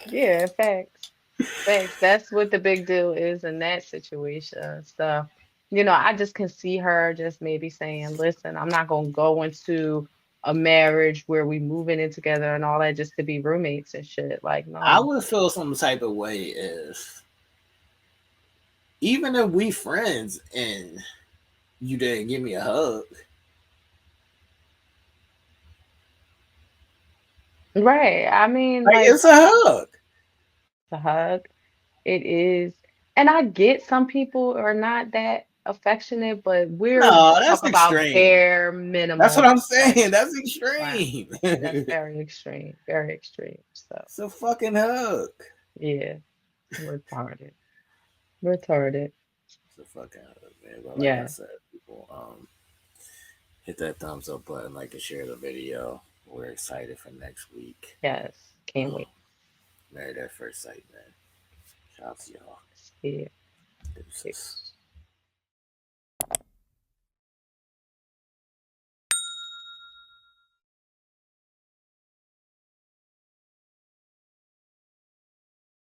Yeah, facts. Facts. That's what the big deal is in that situation. So, I just can see her just maybe saying, listen, I'm not gonna go into a marriage where we moving in together and all that just to be roommates and shit. Like, I no. would feel some type of way if even if we friends and you didn't give me a hug. Right. I mean, Like like it's a hug. the hug, it is. And I get some people are not that. affectionate, but we're No, that's talking about extreme. bare minimum. That's what I'm saying. That's extreme. Wow. That's very extreme. Very extreme. So It's a fucking hug. yeah, retarded. Retarded. It's a fucking hug, man. But like I Yeah. said, people hit that thumbs up button, like and share the video. We're excited for next week. Yes. Can't wait. Married at First Sight, man. Shout out to y'all. Yeah. Deuces.